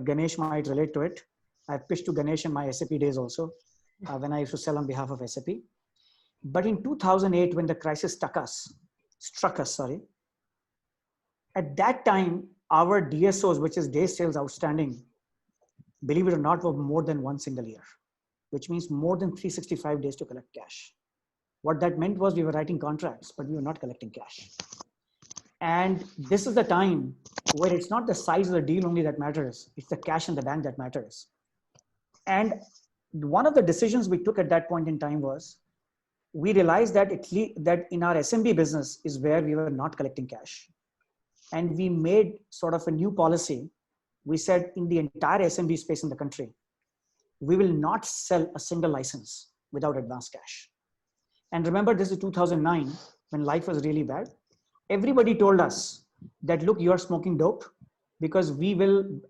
Ganesh might relate to it. I pitched to Ganesh in my SAP days also, when I used to sell on behalf of SAP. But in 2008, when the crisis struck us, at that time, our DSOs, which is days sales outstanding, believe it or not, were more than one single year, which means more than 365 days to collect cash. What that meant was we were writing contracts, but we were not collecting cash. And this is the time where it's not the size of the deal only that matters, it's the cash in the bank that matters. And one of the decisions we took at that point in time was, we realized that that in our SMB business is where we were not collecting cash. And we made sort of a new policy. We said in the entire SMB space in the country, we will not sell a single license without advance cash. And remember, this is 2009, when life was really bad. Everybody told us that, look, you are smoking dope. because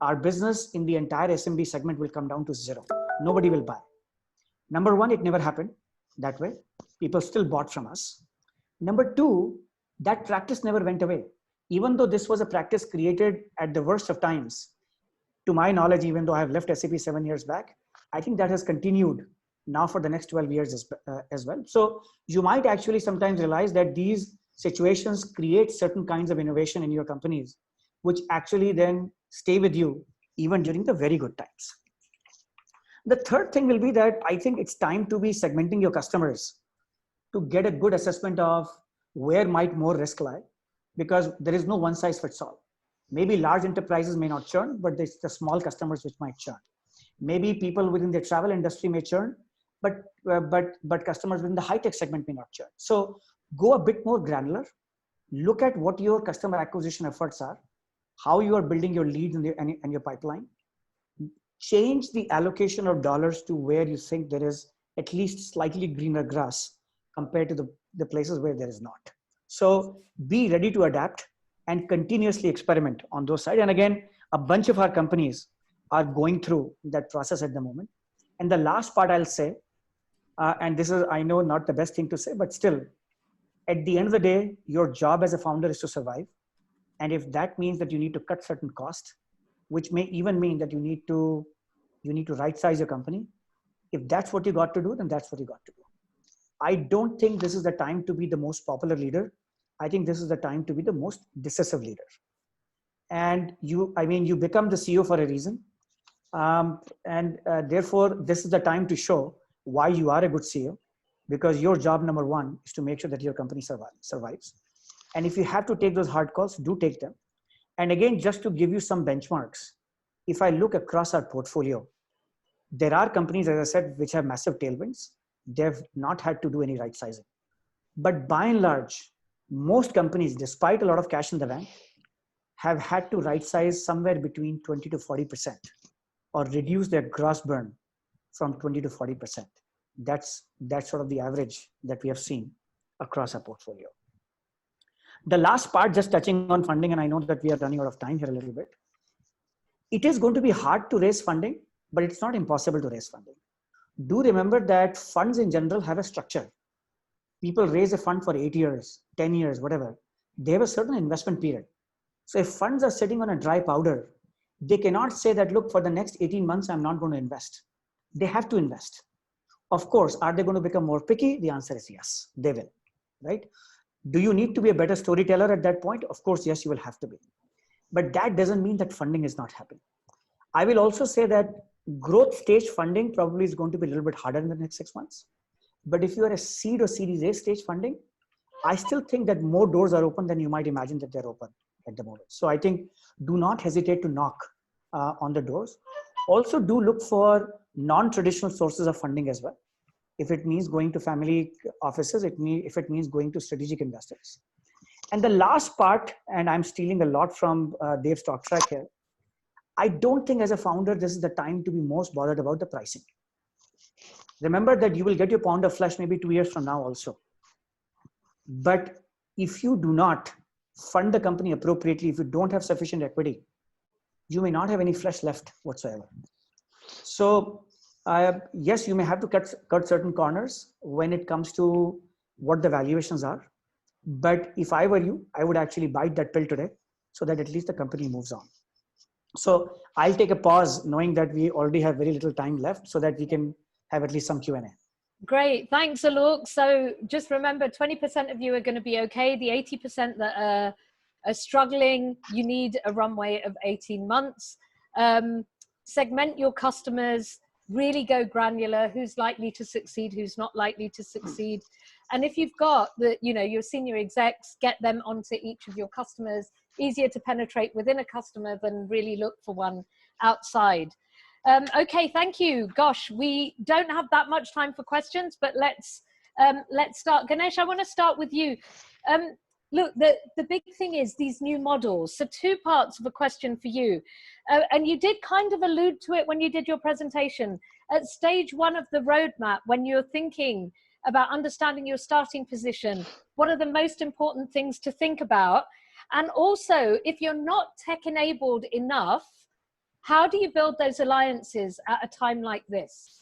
our business in the entire SMB segment will come down to zero. Nobody will buy. Number one, it never happened that way. People still bought from us. Number two, that practice never went away. Even though this was a practice created at the worst of times, to my knowledge, even though I have left SAP 7 years back, I think that has continued now for the next 12 years as well. So you might actually sometimes realize that these situations create certain kinds of innovation in your companies, which actually then stay with you even during the very good times. The third thing will be that I think it's time to be segmenting your customers to get a good assessment of where might more risk lie, because there is no one size fits all. Maybe large enterprises may not churn, but it's the small customers which might churn. Maybe people within the travel industry may churn, but customers within the high-tech segment may not churn. So go a bit more granular. Look at what your customer acquisition efforts are, how you are building your leads and your pipeline. Change the allocation of dollars to where you think there is at least slightly greener grass compared to the places where there is not. So be ready to adapt and continuously experiment on those sides. And again, a bunch of our companies are going through that process at the moment. And the last part I'll say, and this is, I know, not the best thing to say, but still, at the end of the day, your job as a founder is to survive. And if that means that you need to cut certain costs, which may even mean that you need to right size your company, if that's what you got to do, then that's what you got to do. I don't think this is the time to be the most popular leader. I think this is the time to be the most decisive leader. And you become the CEO for a reason. Therefore, this is the time to show why you are a good CEO, because your job number one is to make sure that your company survives. And if you have to take those hard calls, do take them. And again, just to give you some benchmarks, if I look across our portfolio, there are companies, as I said, which have massive tailwinds. They've not had to do any right sizing. But by and large, most companies, despite a lot of cash in the bank, have had to right size somewhere between 20 to 40% or reduce their gross burn from 20 to 40%. That's sort of the average that we have seen across our portfolio. The last part, just touching on funding, and I know that we are running out of time here a little bit. It is going to be hard to raise funding, but it's not impossible to raise funding. Do remember that funds in general have a structure. People raise a fund for 8 years, 10 years, whatever. They have a certain investment period. So if funds are sitting on a dry powder, they cannot say that, look, for the next 18 months, I'm not going to invest. They have to invest. Of course, are they going to become more picky? The answer is yes, they will, right? Do you need to be a better storyteller at that point? Of course, yes, you will have to be. But that doesn't mean that funding is not happening. I will also say that growth stage funding probably is going to be a little bit harder in the next 6 months. But if you are a seed or Series A stage funding, I still think that more doors are open than you might imagine that they're open at the moment. So I think do not hesitate to knock on the doors. Also do look for non-traditional sources of funding as well. If it means going to family offices, if it means going to strategic investors. And the last part, and I'm stealing a lot from Dave's talk track here, I don't think as a founder, this is the time to be most bothered about the pricing. Remember that you will get your pound of flesh maybe 2 years from now also. But if you do not fund the company appropriately, if you don't have sufficient equity, you may not have any flesh left whatsoever. So yes, you may have to cut certain corners when it comes to what the valuations are. But if I were you, I would actually bite that pill today so that at least the company moves on. So I'll take a pause knowing that we already have very little time left so that we can have at least some Q&A.
Great, thanks Alok. So just remember 20% of you are going to be okay. The 80% that are struggling, you need a runway of 18 months. Segment your customers, really go granular, who's likely to succeed, who's not likely to succeed. And if you've got your senior execs, get them onto each of your customers. Easier to penetrate within a customer than really look for one outside. Okay, thank you. Gosh, we don't have that much time for questions, but let's start. Ganesh, I want to start with you. Look, the big thing is these new models. So 2 parts of a question for you. And you did kind of allude to it when you did your presentation. At stage 1 of the roadmap, when you're thinking about understanding your starting position, what are the most important things to think about? And also, if you're not tech-enabled enough, how do you build those alliances at a time like this?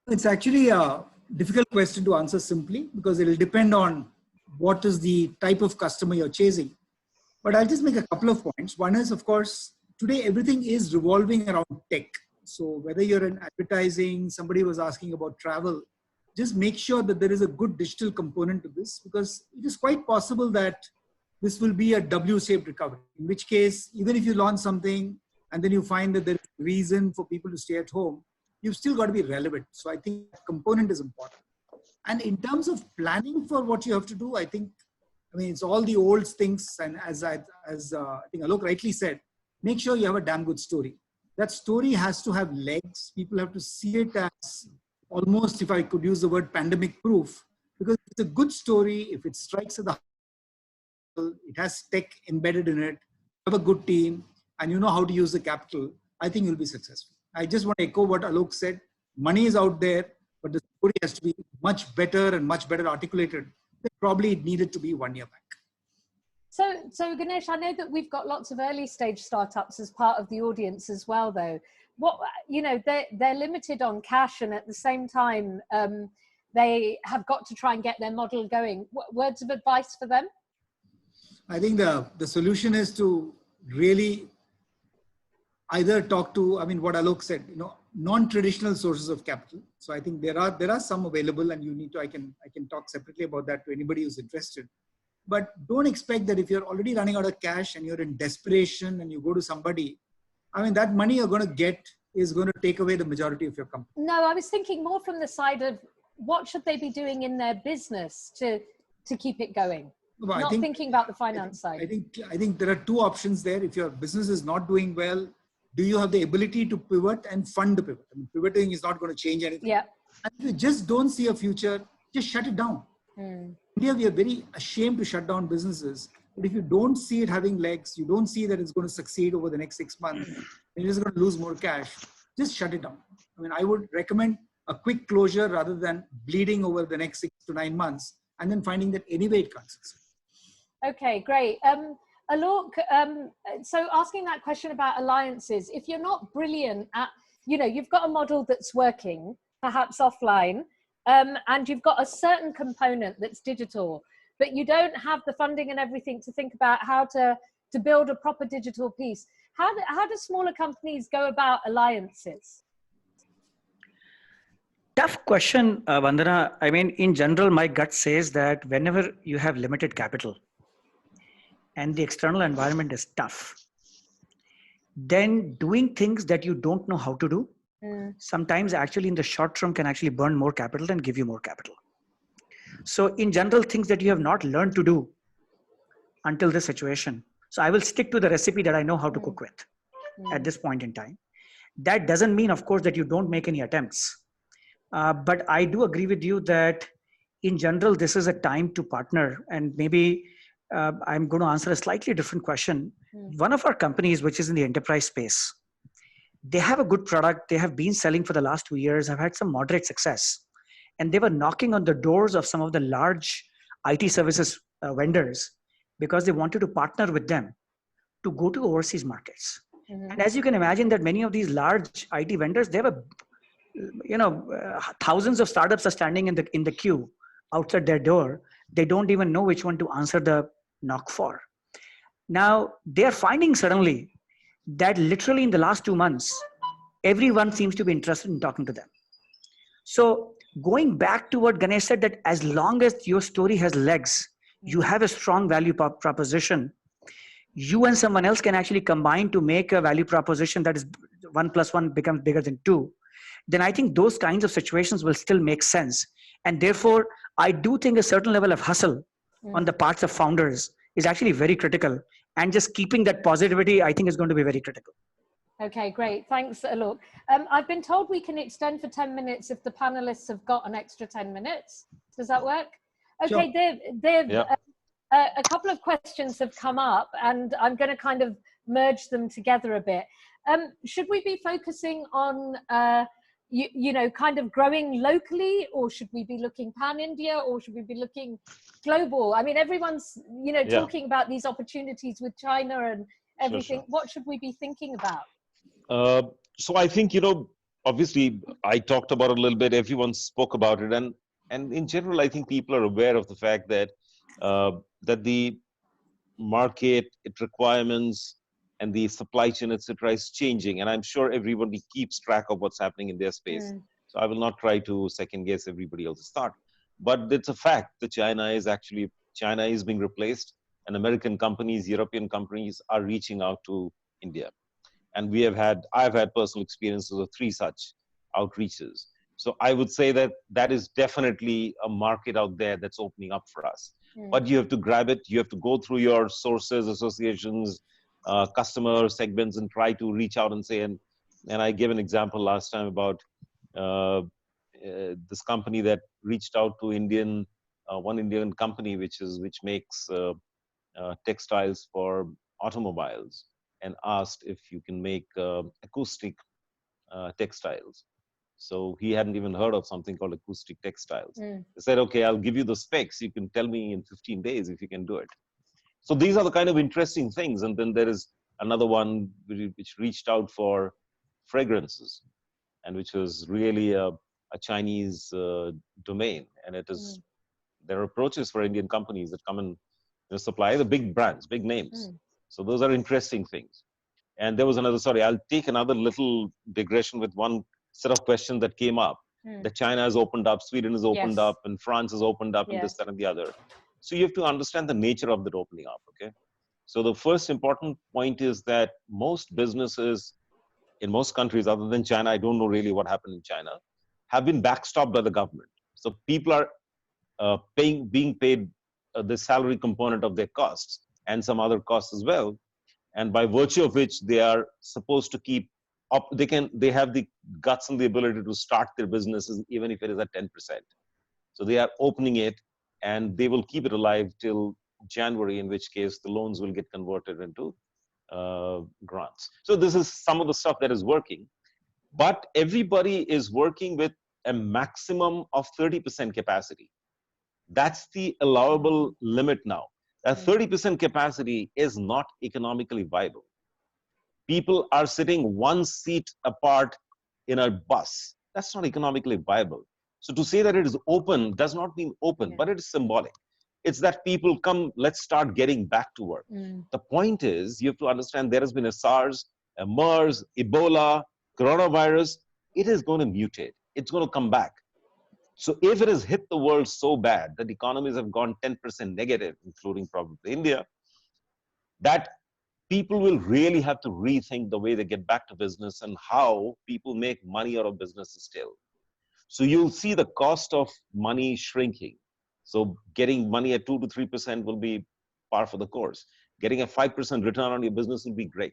It's actually a difficult question to answer simply because it will depend on what is the type of customer you're chasing. But I'll just make a couple of points. One is, of course, today everything is revolving around tech. So whether you're in advertising, somebody was asking about travel, just make sure that there is a good digital component to this, because it is quite possible that this will be a W-shaped recovery, in which case, even if you launch something and then you find that there is a reason for people to stay at home, you've still got to be relevant. So I think that component is important. And in terms of planning for what you have to do, I mean, it's all the old things. And as I think Alok rightly said, make sure you have a damn good story. That story has to have legs. People have to see it as almost, if I could use the word, pandemic proof, because it's a good story. If it strikes at the heart, it has tech embedded in it, you have a good team, and you know how to use the capital, I think you'll be successful. I just want to echo what Alok said. Money is out there, but the story has to be much better and much better articulated than probably it needed to be 1 year back.
So Ganesh, I know that we've got lots of early stage startups as part of the audience as well, though. What, you know, they're limited on cash, and at the same time, they have got to try and get their model going. What words of advice for them?
I think the solution is to really either talk to, I mean, what Alok said, you know, non-traditional sources of capital. So I think there are some available, and you need to, I can talk separately about that to anybody who's interested. But don't expect that if you're already running out of cash and you're in desperation and you go to somebody, I mean, that money you're going to get is going to take away the majority of your company.
No, I was thinking more from the side of what should they be doing in their business to keep it going?
Well,
not thinking about the finance side.
I think there are two options there. If your business is not doing well, do you have the ability to pivot and fund the pivot? I mean, pivoting is not going to change anything.
Yeah.
And if you just don't see a future, just shut it down. India, we are very ashamed to shut down businesses. But if you don't see it having legs, you don't see that it's going to succeed over the next 6 months, and you're just going to lose more cash, just shut it down. I mean, I would recommend a quick closure rather than bleeding over the next 6 to 9 months and then finding that anyway it can't succeed.
Okay, great. Alok, so asking that question about alliances, if you're not brilliant at, you know, you've got a model that's working, perhaps offline, and you've got a certain component that's digital, but you don't have the funding and everything to think about how to build a proper digital piece. How do smaller companies go about alliances?
Tough question, Vandana. I mean, in general, my gut says that whenever you have limited capital and the external environment is tough, then doing things that you don't know how to do, sometimes actually in the short term can actually burn more capital and give you more capital. So in general, things that you have not learned to do until this situation. So I will stick to the recipe that I know how to cook with at this point in time. That doesn't mean, of course, that you don't make any attempts. But I do agree with you that in general, this is a time to partner. And maybe I'm going to answer a slightly different question. One of our companies, which is in the enterprise space, they have a good product. They have been selling for the last 2 years, have had some moderate success. And they were knocking on the doors of some of the large IT services vendors because they wanted to partner with them to go to overseas markets. And as you can imagine that many of these large IT vendors, they have thousands of startups are standing in the queue outside their door. They don't even know which one to answer the knock for. Now, they're finding suddenly that literally in the last 2 months, everyone seems to be interested in talking to them. So going back to what Ganesh said, that as long as your story has legs, you have a strong value proposition, you and someone else can actually combine to make a value proposition that is 1 + 1 becomes bigger than 2. Then I think those kinds of situations will still make sense. And therefore, I do think a certain level of hustle on the parts of founders is actually very critical. And just keeping that positivity, I think, is going to be very critical.
Okay, great. Thanks, Alok. I've been told we can extend for 10 minutes if the panelists have got an extra 10 minutes. Does that work? Okay,
Sure.
Dev, a couple of questions have come up, and I'm going to kind of merge them together a bit. Should we be focusing on you know, kind of growing locally, or should we be looking pan-India, or should we be looking global? I mean, everyone's, you know, talking about these opportunities with China and everything.
Sure.
What should we be thinking about?
So I think, you know, obviously I talked about it a little bit, everyone spoke about it, and in general, I think people are aware of the fact that that the market, its requirements, and the supply chain, etc., is changing. And I'm sure everybody keeps track of what's happening in their space. So I will not try to second guess everybody else's thought. But it's a fact that China is being replaced, and American companies, European companies are reaching out to India. And I've had personal experiences of 3 such outreaches. So I would say that that is definitely a market out there that's opening up for us. But you have to grab it. You have to go through your sources, associations, customer segments, and try to reach out and say. And I gave an example last time about this company that reached out to one Indian company which makes textiles for automobiles, and asked if you can make acoustic textiles. So he hadn't even heard of something called acoustic textiles. They said, okay, I'll give you the specs. You can tell me in 15 days if you can do it. So these are the kind of interesting things. And then there is another one which reached out for fragrances, and which was really a Chinese domain. And it is, there are approaches for Indian companies that come and supply the big brands, big names. So those are interesting things. And there was another, sorry, I'll take another little digression with one set of questions that came up. That China has opened up, Sweden has opened up, and France has opened up, and this, that, and the other. So you have to understand the nature of that opening up, okay? So the first important point is that most businesses in most countries, other than China, I don't know really what happened in China, have been backstopped by the government. So people are being paid the salary component of their costs and some other costs as well. And by virtue of which they are supposed to keep up, they have the guts and the ability to start their businesses even if it is at 10%. So they are opening it, and they will keep it alive till January, in which case the loans will get converted into grants. So this is some of the stuff that is working, but everybody is working with a maximum of 30% capacity. That's the allowable limit now. That 30% capacity is not economically viable. People are sitting 1 seat apart in a bus. That's not economically viable. So to say that it is open does not mean open, but it is symbolic. It's that people come, let's start getting back to work. The point is, you have to understand there has been a SARS, a MERS, Ebola, coronavirus. It is going to mutate. It's going to come back. So if it has hit the world so bad that economies have gone 10% negative, including probably India, that people will really have to rethink the way they get back to business and how people make money out of businesses still. So you'll see the cost of money shrinking. So getting money at 2 to 3% will be par for the course. Getting a 5% return on your business will be great.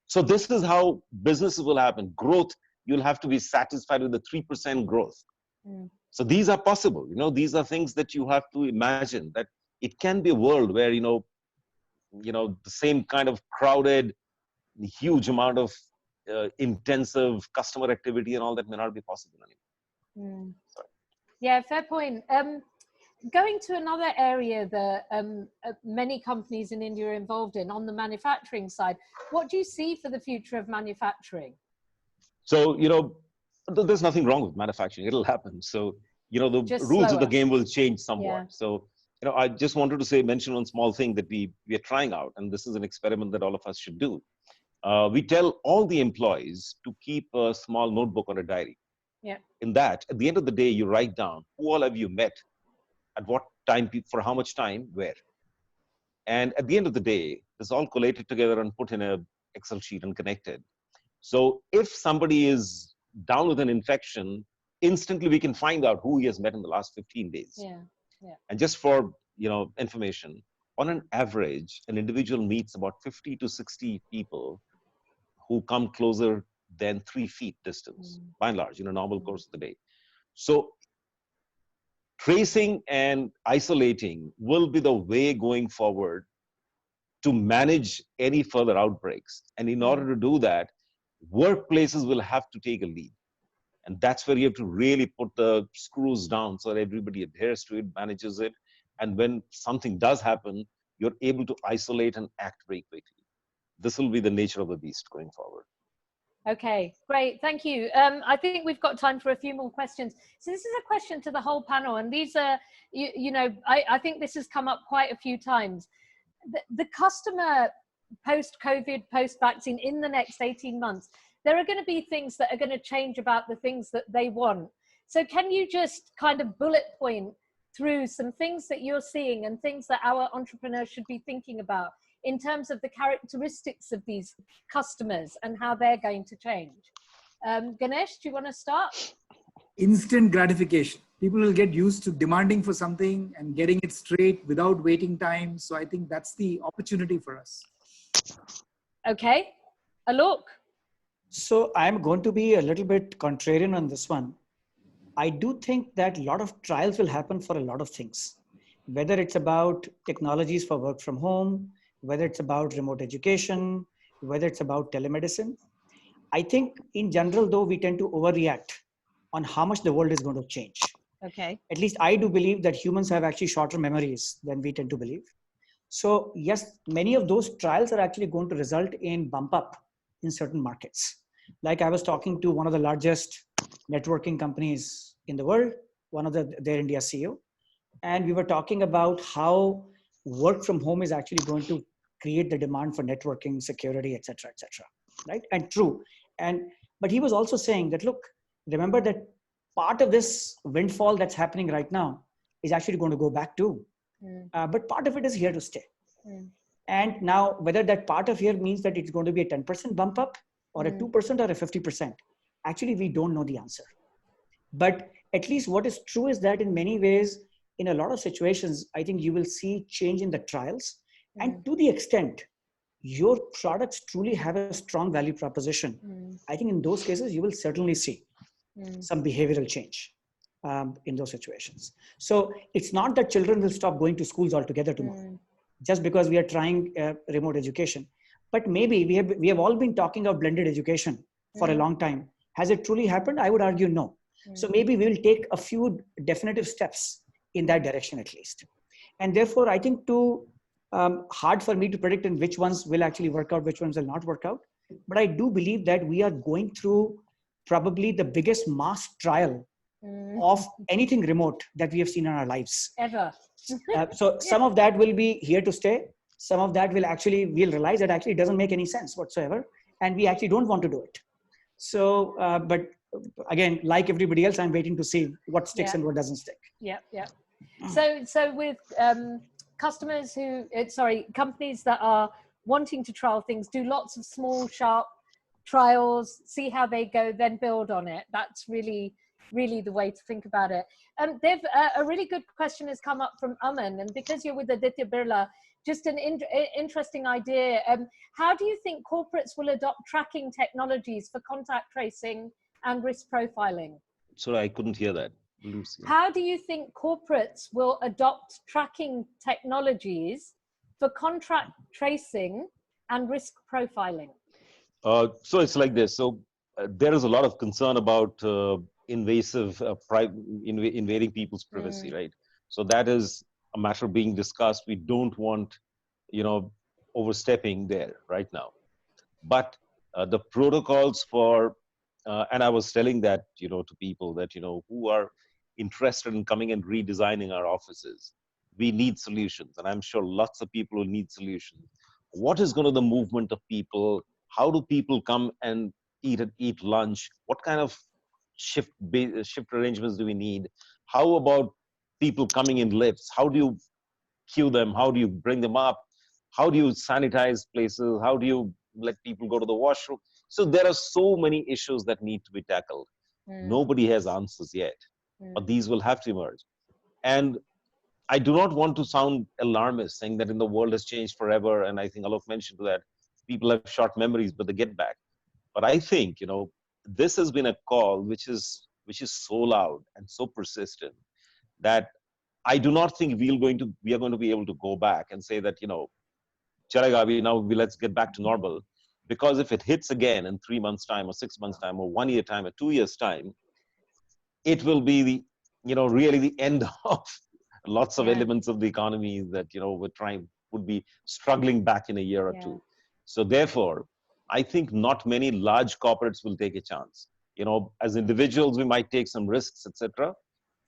So this is how businesses will happen. Growth, you'll have to be satisfied with the 3% growth. So these are possible. You know, these are things that you have to imagine, that it can be a world where, you know, the same kind of crowded, huge amount of intensive customer activity and all that may not be possible anymore.
Yeah, fair point. Going to another area that many companies in India are involved in, on the manufacturing side, what do you see for the future of manufacturing?
So, you know, there's nothing wrong with manufacturing. It'll happen. So, you know, the
Just
rules
slower.
of the game will change somewhat. So, you know, I just wanted to mention one small thing that we are trying out, and this is an experiment that all of us should do. We tell all the employees to keep a small notebook or a diary. In that, at the end of the day, you write down who all have you met, at what time, for how much time, where. And at the end of the day, it's all collated together and put in a Excel sheet and connected. So if somebody is down with an infection, instantly we can find out who he has met in the last 15 days. And just for, you know, information, on an average, an individual meets about 50 to 60 people who come closer than 3 feet distance, by and large, in a normal course of the day. So tracing and isolating will be the way going forward to manage any further outbreaks. And in order to do that, workplaces will have to take a lead. And that's where you have to really put the screws down so that everybody adheres to it, manages it. And when something does happen, you're able to isolate and act very quickly. This will be the nature of the beast going forward.
Okay, great. Thank you. I think we've got time for a few more questions. So this is a question to the whole panel, and these are, I think this has come up quite a few times. The customer post-COVID, post-vaccine, in the next 18 months, there are going to be things that are going to change about the things that they want. So can you just kind of bullet point through some things that you're seeing and things that our entrepreneurs should be thinking about in terms of the characteristics of these customers and how they're going to change? Ganesh, do you want to start?
Instant gratification. People will get used to demanding for something and getting it straight without waiting time. So I think that's the opportunity for us.
Okay. Alok?
So I'm going to be a little bit contrarian on this one. I do think that a lot of trials will happen for a lot of things, whether it's about technologies for work from home, whether it's about remote education, whether it's about telemedicine. I think in general, though, we tend to overreact on how much the world is going to change.
Okay.
At least I do believe that humans have actually shorter memories than we tend to believe. So yes, many of those trials are actually going to result in bump up in certain markets. Like I was talking to one of the largest networking companies in the world, one of their India CEO, and we were talking about how work from home is actually going to create the demand for networking, security, et cetera, right? And true. But he was also saying that, look, remember that part of this windfall that's happening right now is actually going to go back too. But part of it is here to stay. And now, whether that part of here means that it's going to be a 10% bump up or a 2% or a 50%, actually, we don't know the answer. But at least what is true is that in many ways, in a lot of situations, I think you will see change in the trials. And to the extent your products truly have a strong value proposition, I think in those cases, you will certainly see some behavioral change in those situations. So it's not that children will stop going to schools altogether tomorrow, just because we are trying remote education. But maybe we have all been talking of blended education for a long time. Has it truly happened? I would argue no. So maybe we will take a few definitive steps in that direction at least. And therefore, I think hard for me to predict in which ones will actually work out, which ones will not work out. But I do believe that we are going through probably the biggest mass trial of anything remote that we have seen in our lives.
Ever.
So some of that will be here to stay. Some of that we'll realize that actually it doesn't make any sense whatsoever. And we actually don't want to do it. So, but again, like everybody else, I'm waiting to see what sticks and what doesn't stick.
Yeah. So with companies that are wanting to trial things, do lots of small, sharp trials, see how they go, then build on it. That's really the way to think about it. A really good question has come up from Aman, and because you're with Aditya Birla, just an interesting idea. How do you think corporates will adopt tracking technologies for contact tracing and risk profiling?
Sorry, I couldn't hear that.
How do you think corporates will adopt tracking technologies for contract tracing and risk profiling?
So it's like this. So there is a lot of concern about invading people's privacy, right? So that is a matter being discussed. We don't want, overstepping there right now. But the protocols for, and I was telling that, to people that, who are interested in coming and redesigning our offices, we need solutions. And I'm sure lots of people will need solutions. What is going to be the movement of people? How do people come and eat lunch? What kind of shift arrangements do we need? How about people coming in lifts? How do you queue them? How do you bring them up? How do you sanitize places? How do you let people go to the washroom? So there are so many issues that need to be tackled. Nobody has answers yet, but these will have to emerge. And I do not want to sound alarmist, saying that the world has changed forever. And I think Alok mentioned that people have short memories, but they get back. But I think, this has been a call which is so loud and so persistent that I do not think we are going to be able to go back and say that, chalega, let's get back to normal. Because if it hits again in 3 months' time or 6 months' time or 1 year time or 2 years' time, it will be the, really the end of lots of
Yeah.
elements of the economy that, would be struggling back in a year or
Yeah.
two. So therefore, I think not many large corporates will take a chance. As individuals, we might take some risks, etc.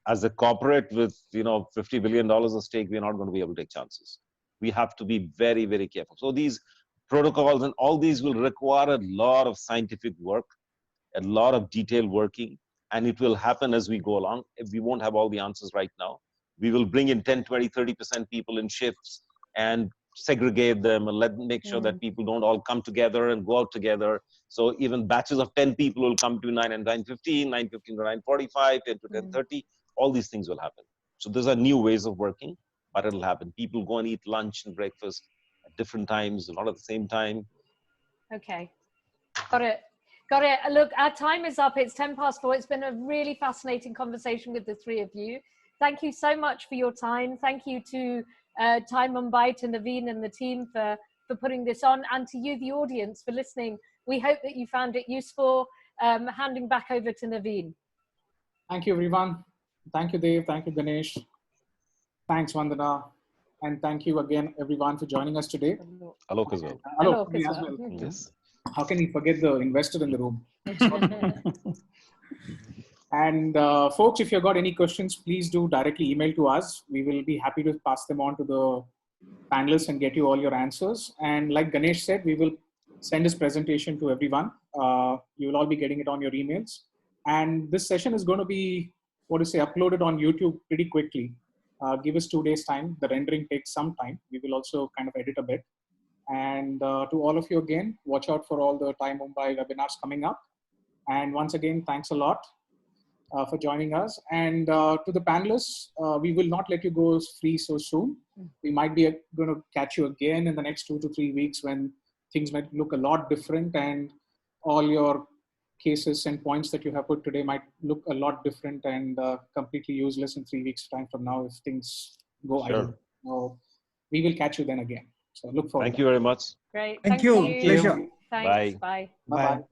As a corporate with, $50 billion of stake, we're not going to be able to take chances. We have to be very, very careful. So these protocols and all these will require a lot of scientific work, a lot of detailed working, and it will happen as we go along. We won't have all the answers right now. We will bring in 10, 20, 30% people in shifts and segregate them and make sure that people don't all come together and go out together. So even batches of 10 people will come to 9 and 9:15, 9:15 to 9:45, 10 to 10:30. All these things will happen. So those are new ways of working, but it'll happen. People go and eat lunch and breakfast at different times, not at the same time.
Okay, got it. Got it. Look, our time is up. It's 4:10. It's been a really fascinating conversation with the three of you. Thank you so much for your time. Thank you to TiE Mumbai, to Naveen and the team for putting this on, and to you, the audience, for listening. We hope that you found it useful. Handing back over to Naveen.
Thank you, everyone. Thank you, Dave. Thank you, Ganesh. Thanks, Vandana. And thank you again, everyone, for joining us today.
Alok as well.
Alok as
as
well.
well.
Yes.
How can we forget the investor in the room? And folks, if you've got any questions, please do directly email to us. We will be happy to pass them on to the panelists and get you all your answers. And like Ganesh said, we will send this presentation to everyone. You will all be getting it on your emails. And this session is going to be, uploaded on YouTube pretty quickly. Give us 2 days time. The rendering takes some time. We will also kind of edit a bit. And to all of you again, watch out for all the TiE Mumbai webinars coming up. And once again, thanks a lot for joining us. And to the panelists, we will not let you go free so soon. We might be going to catch you again in the next 2 to 3 weeks when things might look a lot different, and all your cases and points that you have put today might look a lot different and completely useless in 3 weeks' time from now if things go idle. So we will catch you then again. So look forward.
Thank you very much.
Great.
Thank you. Pleasure.
Thanks.
Bye.
Bye.
Bye-bye.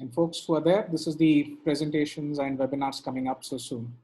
And folks who are there, this is the presentations and webinars coming up so soon.